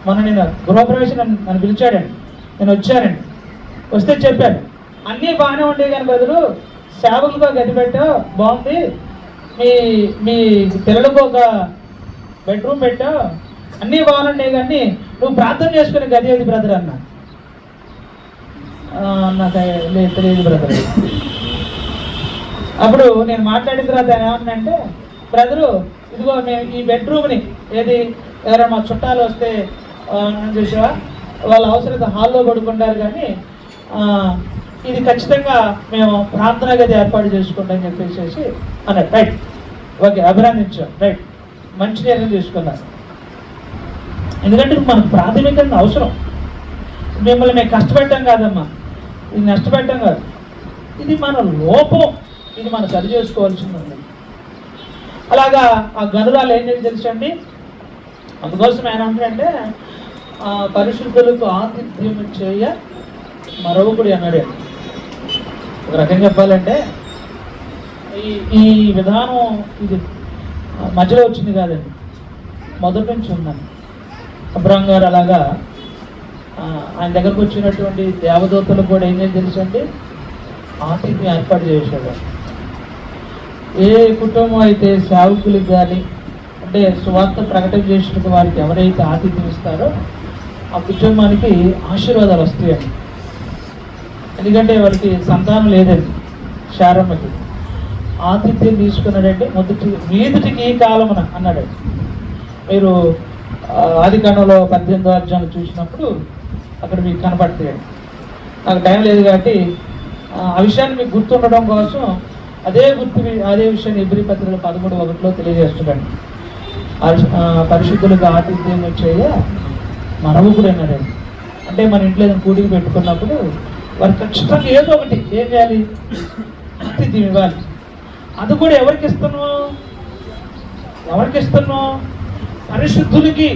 మొన్న నేను గృహప్రవేశం నన్ను పిలిచాడండి, నేను వచ్చానండి. వస్తే చెప్పాను అన్నీ బాగానే ఉండేవి కానీ బ్రదరు సేవకులుగా గది పెట్టావు, బాగుంది, మీ పిల్లలకు ఒక బెడ్రూమ్ పెట్టావు, అన్నీ బాగున్నాయి కానీ నువ్వు ప్రార్థన చేసుకునే గది ఏది బ్రదర్ అన్న. నాకు తెలియదు బ్రదర్. అప్పుడు నేను మాట్లాడిన తర్వాత ఏమన్నంటే, బ్రదరు ఇదిగో మేము ఈ బెడ్రూమ్ని ఏది ఎవరైనా మా చుట్టాలు వస్తే చూసావా వాళ్ళ అవసరత హాల్లో పడుకుంటారు, కానీ ఇది ఖచ్చితంగా మేము ప్రార్థన గది ఏర్పాటు చేసుకుంటామని చెప్పేసి అన్నాడు. Right, okay, అభినందించాం. రైట్, మంచి నిర్ణయం తీసుకున్నారు. ఎందుకంటే మనకు ప్రాథమికంగా అవసరం. మిమ్మల్ని మేము కష్టపెట్టాం కాదమ్మా, ఇది నష్టపెట్టాం కాదు, ఇది మన లోపం, ఇది మనం సరి చేసుకోవాల్సింది ఉంది. అలాగా ఆ గనురాలు ఏం చేసి తెలుసండి, అందుకోసం ఆయన అంటే పరిశుద్ధులకు ఆతిథ్యం చేయ మరొకడు అన్నాడు. ఒక రకంగా చెప్పాలంటే ఈ విధానం ఇది మధ్యలో వచ్చింది కాదండి, మొదటి నుంచి ఉందండి. అబ్రహాం గారు అలాగా ఆయన దగ్గరకు వచ్చినటువంటి దేవదూతలకు కూడా ఏం చేసి తెలుసు అండి, ఆతిథ్యం ఏర్పాటు చేశాడు. ఏ కుటుంబం అయితే సేవకులకు కానీ అంటే సువార్త ప్రకటన చేసినట్టు వారికి ఎవరైతే ఆతిథ్యం ఇస్తారో ఆ కుటుంబానికి ఆశీర్వాదాలు వస్తాయండి. ఎందుకంటే వారికి సంతానం లేదండి. శారమ్మకి ఆతిథ్యం తీసుకున్నాడంటే మీదుటికి ఈ కాలమున అన్నాడండి. మీరు ఆదికాండంలో 18వ అధ్యాయం చూసినప్పుడు అక్కడ మీకు కనపడతాయండి. నాకు టైం లేదు కాబట్టి ఆ విషయాన్ని మీకు గుర్తుండడం కోసం అదే విషయాన్ని ఎబ్రీ పత్రికలో 13:1 తెలియజేస్తున్నాడు. పరిశుద్ధులకు ఆతిథ్యం చేయ మనవుకుడు అన్నాడండి. అంటే మన ఇంట్లో ఏదైనా కూడికి పెట్టుకున్నప్పుడు వారు ఖచ్చితంగా ఏదో ఒకటి ఏం చేయాలి, ఆతిథ్యం ఇవ్వాలి. అది కూడా ఎవరికి ఇస్తున్నావు? పరిశుద్ధులకి,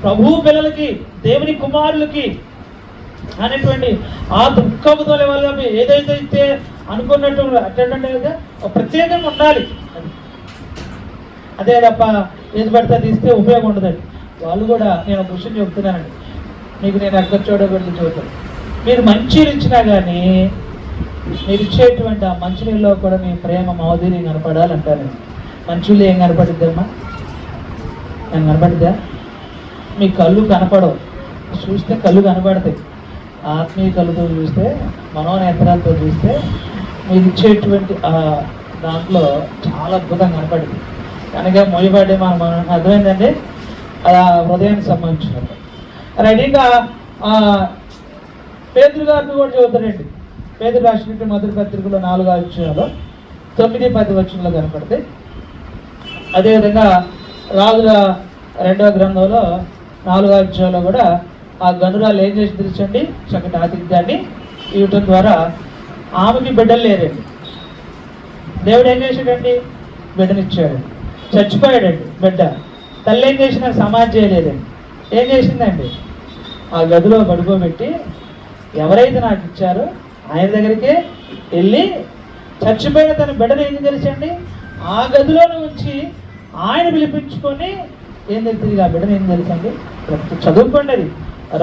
ప్రభువు పిల్లలకి, దేవుని కుమారులకి అనేటువంటి ఆ దుఃఖముతో వల్ల ఏదైతే అయితే అనుకున్నట్టు అట్టంటే ప్రత్యేకంగా ఉండాలి. అదే తప్ప ఏది పడితే తీస్తే ఉపయోగం ఉండదండి. వాళ్ళు కూడా నేను ఒక విషయం చెప్తున్నానండి, మీకు నేను ఎక్కడ చూడబెట్టి చూద్దాం. మీరు మంచినీళ్ళు ఇచ్చినా కానీ మీరు ఇచ్చేటువంటి ఆ మంచినీళ్ళలో కూడా మీ ప్రేమ మాధుర్యం కనపడాలంటారండి. మంచినీళ్ళు ఏం కనపడిద్దమ్మా? నేను కనపడిద్దా? మీ కళ్ళు కనపడవు, చూస్తే కళ్ళు కనపడతాయి. ఆత్మీయ కళ్ళుతో చూస్తే, మనోనేత్రాలతో చూస్తే మీరు ఇచ్చేటువంటి దాంట్లో చాలా అద్భుతంగా కనపడింది. కనుక మొయ్యబడే మనం అర్థమైందండి, అది హృదయానికి సంబంధించినట్టు. రైట్గా పేతురు గారిని కూడా చదువుతారండి. పేతురు రాసినట్టు మొదటి పత్రికలో 4వ అధ్యాయంలో 9-10 వచనంలో కనపడతాయి. అదేవిధంగా రాజుల 2వ గ్రంథంలో 4వ అధ్యాయంలో కూడా ఆ గనురాలు ఏం చేసి తెలుసండి, చక్కటి ఆతిథ్యాన్ని ఇవ్వటం ద్వారా ఆమెకి బిడ్డలు లేరండి. దేవుడు ఏం చేశాడండి, బిడ్డనిచ్చాడు. చచ్చిపోయాడండి బిడ్డ. తల్లి ఏం చేసిన సమాధి చేయలేదండి. ఏం చేసిందండి, ఆ గదిలో పడుకోబెట్టి ఎవరైతే నాకు ఇచ్చారో ఆయన దగ్గరికి వెళ్ళి చచ్చిపోయిన తన బిడ్డను ఏం తెలుసండి, ఆ గదిలోనే ఉంచి ఆయన పిలిపించుకొని ఏం తెలుస్తుంది ఆ బిడ్డను ఏం తెలుసండి. చదువుకోండి, అది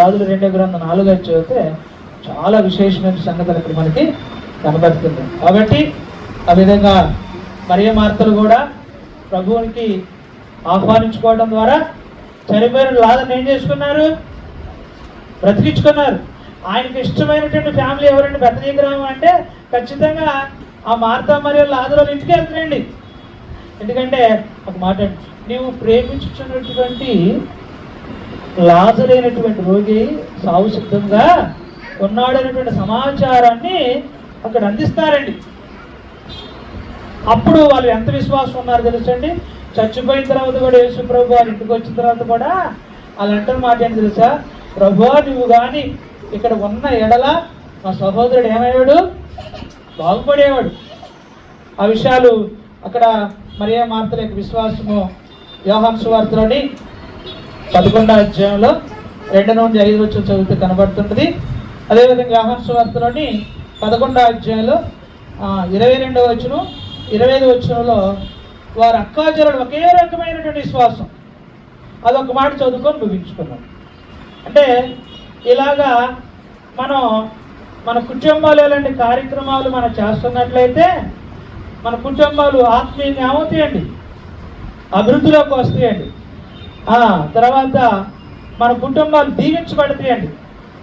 రాజుల 2వ గ్రంథం 4వ చదివితే చాలా విశేషమైన సంగతులు ఇక్కడ మనకి కనబడుతుంది. కాబట్టి ఆ విధంగా మరియ మార్తలు కూడా ప్రభువునికి ఆహ్వానించుకోవడం ద్వారా చనిపోయిన లాజరుని ఏం చేసుకున్నారు, బ్రతికించుకున్నారు. ఆయనకి ఇష్టమైనటువంటి ఫ్యామిలీ ఎవరండి, బెతనీ గ్రామం అంటే ఖచ్చితంగా ఆ మార్తా మరియు లాజరు ఇంటికి వెళ్తారండి. ఎందుకంటే ఒక మాట, నీవు ప్రేమించుతున్నటువంటి లాజరైనటువంటి రోగి సావు సిద్ధంగా ఉన్నాడనేటువంటి సమాచారాన్ని అక్కడ అందిస్తారండి. అప్పుడు వాళ్ళు ఎంత విశ్వాసం ఉన్నారు తెలుసండి. చచ్చిపోయిన తర్వాత కూడా యేసు ప్రభు వారి ఇంటికి వచ్చిన తర్వాత కూడా వాళ్ళు అంటున్న మాట ఏంటి తెలుసా, ప్రభువా నువ్వు కానీ ఇక్కడ ఉన్న ఎడల మా సహోదరుడు ఏమయ్యాడు, బాగుపడేవాడు. ఆ విషయాలు అక్కడ మరియ మార్తల యొక్క విశ్వాసము యోహాను సువార్తలోని 11వ అధ్యాయంలో 2-5 వచనం చదివితే కనబడుతుంటుంది. అదేవిధంగా యోహాను సువార్తలోని 11వ అధ్యాయంలో 22వ వచనం 25వ వచనంలో వారు అక్కాచెల్లెలు ఒకే రకమైనటువంటి విశ్వాసం, అదొక మాట చదువుకొని ముగించుకున్నాం. అంటే ఇలాగా మన కుటుంబాలు ఎలాంటి కార్యక్రమాలు మనం చేస్తున్నట్లయితే మన కుటుంబాలు ఆత్మీయంగా ఏమవుతాయండి, అభివృద్ధిలోకి వస్తాయండి. తర్వాత మన కుటుంబాలు దీవించబడతాయండి,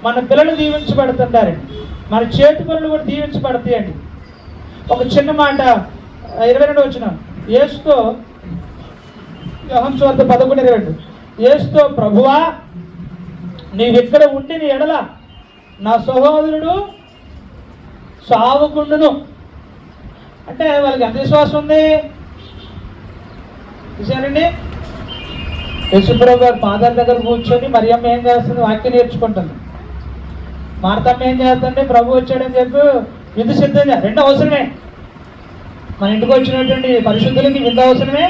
మన పిల్లలు దీవించబడుతుంటారండి, మన చేతి పనులు కూడా దీవించబడతాయండి. ఒక చిన్న మాట 22 వచనం, యేసుతో యోహాను సువార్త 11:22, యేసుతో ప్రభువా నీవిక్కడ ఉండిన ఎడల నా సహోదరుడు సావుకుండును. అంటే వాళ్ళకి ఎంత విశ్వాసం ఉంది చూసారండి. యేసుప్రభు గారు పాదాల దగ్గర కూర్చొని మరియమ్మ ఏం చేస్తుంది, వాక్యం నేర్చుకుంటుంది. మార్తమ్మ ఏం చేస్తుంది, ప్రభు వచ్చాడని చెప్పి విందు సిద్ధంగా. రెండు అవసరమే, మన ఇంటికి వచ్చినటువంటి పరిశుద్ధులకి విందు అవసరమే,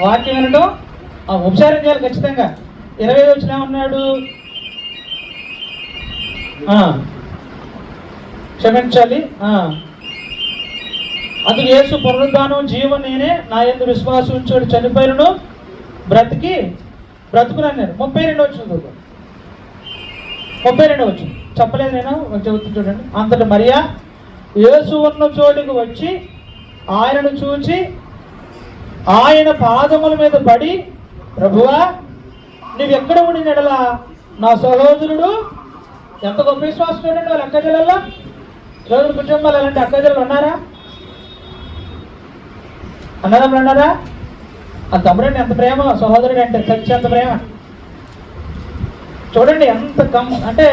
వాక్యం వినడం ఉపచారం చేయాలి ఖచ్చితంగా. 25 వచ్చిన ఏమన్నాడు, క్షమించాలి. అందుకు యేసు పునరుద్ధానం జీవం నేనే, నా యందు విశ్వాసం ఉంచాడు చనిపోయినను బ్రతుకునన్నాడు. 32 వచ్చింది 32 వచ్చింది చెప్పలేదు నేను, చెబుతుంది చూడండి. అంతటి మరియా యేసు ఉన్న చోటుకు వచ్చి ఆయనను చూచి ఆయన పాదముల మీద పడి, ప్రభువా నువ్వు ఎక్కడ ఉండినడలా నా సహోదరుడు. ఎంత గొప్ప విశ్వాసం చూడండి వాళ్ళ అక్కజలలో. సోదరు కుటుంబాలు అలాంటి అక్కజలు ఉన్నారా? అన్నదమ్ములు ఉన్నారా? ఆ తమ్ముడండి ఎంత ప్రేమ, సహోదరుడు అంటే చచ్చి ఎంత ప్రేమ చూడండి. ఎంత అంటే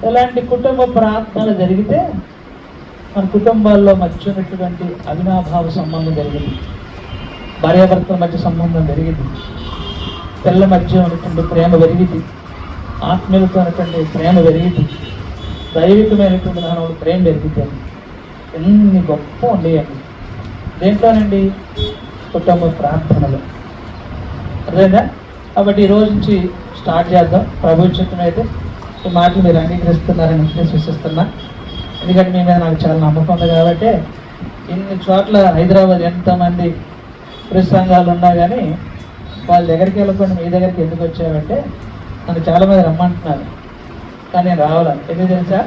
ఇలాంటి కుటుంబ ప్రార్థనలు జరిగితే మన కుటుంబాల్లో మధ్య ఉన్నటువంటి అవినాభావ సంబంధం జరిగింది, భార్యాభర్తల మధ్య సంబంధం పెరిగింది, పిల్లల మధ్య ఉన్నటువంటి ప్రేమ పెరిగింది, ఆత్మీయులతో ఉన్నటువంటి ప్రేమ పెరిగింది, దైవికమైనటువంటి దాని ప్రేమ పెరిగిద్దండి. ఎన్ని గొప్ప ఉండేయండి దేంట్లోనండి, కుటుంబ ప్రార్థనలు. అర్థమైందా? కాబట్టి ఈ రోజు నుంచి స్టార్ట్ చేద్దాం. ప్రభు చిత్తం అయితే ఈ మాటలు మీరు అంగీకరిస్తున్నారని విశ్వసిస్తున్నా. ఎందుకంటే మీ మీద నాకు చాలా నమ్మకం ఉంది కాబట్టి. ఇన్ని చోట్ల హైదరాబాద్ ఎంతమంది పురుష సంఘాలు ఉన్నా కానీ వాళ్ళ దగ్గరికి వెళ్ళకుండా మీ దగ్గరికి ఎందుకు వచ్చావంటే నన్ను చాలామంది రమ్మంటున్నారు, కానీ నేను రావాలి. ఎందుకు తెలుసా,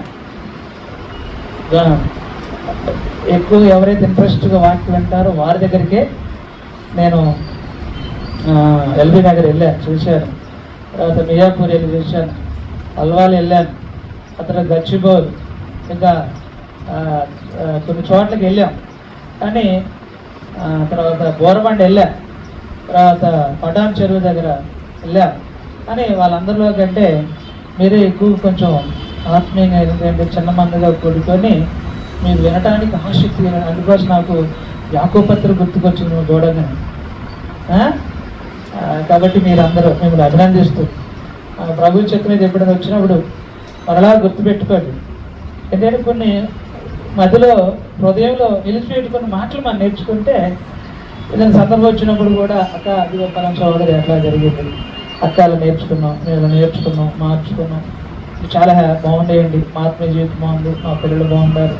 ఎక్కువ ఎవరైతే ఇంట్రెస్ట్గా వాక్యం వింటారో వారి దగ్గరికే నేను ఎల్బీ నగర్ వెళ్ళాను, చూశాను. తర్వాత మియాపూర్ వెళ్ళి చూశాను, అల్వాల్ వెళ్ళాను, అతను గచ్చిబౌల్, ఇంకా కొన్ని చోట్లకి వెళ్ళాం. కానీ తర్వాత బోరబండ వెళ్ళా, తర్వాత పటాన్ చెరువు దగ్గర వెళ్ళా. కానీ వాళ్ళందరిలో కంటే మీరే ఎక్కువ కొంచెం ఆత్మీయంగా ఎందుకంటే చిన్న మందిగా కూడుకొని మీరు వినటానికి ఆసక్తి. అందుకోసం నాకు యాకోపత్ర గుర్తుకొచ్చింది నువ్వు చూడగానే. కాబట్టి మీరందరూ మిమ్మల్ని అభినందిస్తూ ప్రభు చెత్త మీద ఎప్పుడైనా వచ్చినప్పుడు మరలా గుర్తుపెట్టుకోండి. ఎందుకంటే కొన్ని మధ్యలో హృదయంలో నిలిచిపెట్టుకున్న మాటలు మనం నేర్చుకుంటే ఏదైనా సందర్భం వచ్చినప్పుడు కూడా అక్క అదిగో పలం సోదరి ఎట్లా జరిగింది, అక్క అలా నేర్చుకున్నాం, మేము నేర్చుకున్నాం, మార్చుకున్నాం, చాలా బాగుండేయండి, మా ఆత్మీయ జీవితం బాగుంది, మా పిల్లలు బాగుంటారు.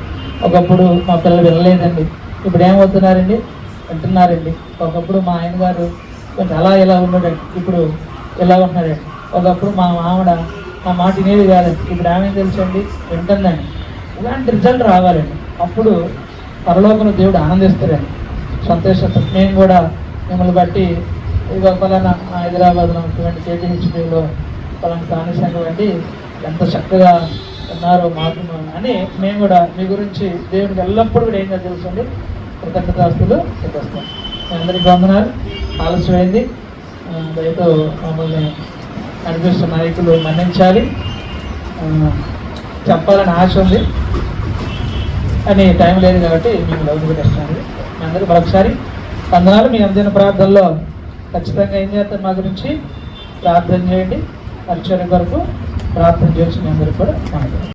ఒకప్పుడు మా పిల్లలు వినలేదండి, ఇప్పుడు ఏమవుతున్నారండి, వింటున్నారండి. ఒకప్పుడు మా ఆయన గారు కొంచెం అలా ఇలా ఉన్నాడండి, ఇప్పుడు ఇలా ఉన్నాడండి. ఒకప్పుడు మా మామిడ మా మాట వినేది కాదండి, ఇప్పుడు ఆమె తెలుసండి, వింటుందండి. ఇలాంటి రిజల్ట్ రావాలండి. అప్పుడు పరలోకంలో దేవుడు ఆనందిస్తారండి, సంతోషిస్తాం. మేము కూడా మిమ్మల్ని బట్టి ఇక పలానా హైదరాబాద్లో ఉన్నటువంటి కేటీహెచ్పీలో పలానా స్థానిక సంఘం అండి ఎంత చక్కగా ఉన్నారో మాకు అని మేము కూడా మీ గురించి దేవుడికి ఎల్లప్పుడూ కూడా ఏం తెలుసండి, కృతజ్ఞతాస్తులు చెప్పేస్తాం. మీ అందరికీ వందనాలు. ఆలస్యమైంది, దయతో మమ్మల్ని నడిపిస్తున్న నాయకులు మన్నించాలి. చెప్పాలని ఆశ ఉంది కానీ టైం లేదు కాబట్టి మీకు లవ్ పెట్టేస్తున్నాను. మీ అందరూ మరొకసారి వందనాలు. మీ అందిన ప్రార్థనలో ఖచ్చితంగా ఏం చేస్తారు, మా గురించి ప్రార్థన చేయండి. పరిచయం కొరకు ప్రార్థన చేసి మీ అందరికీ కూడా మాట్లాడారు.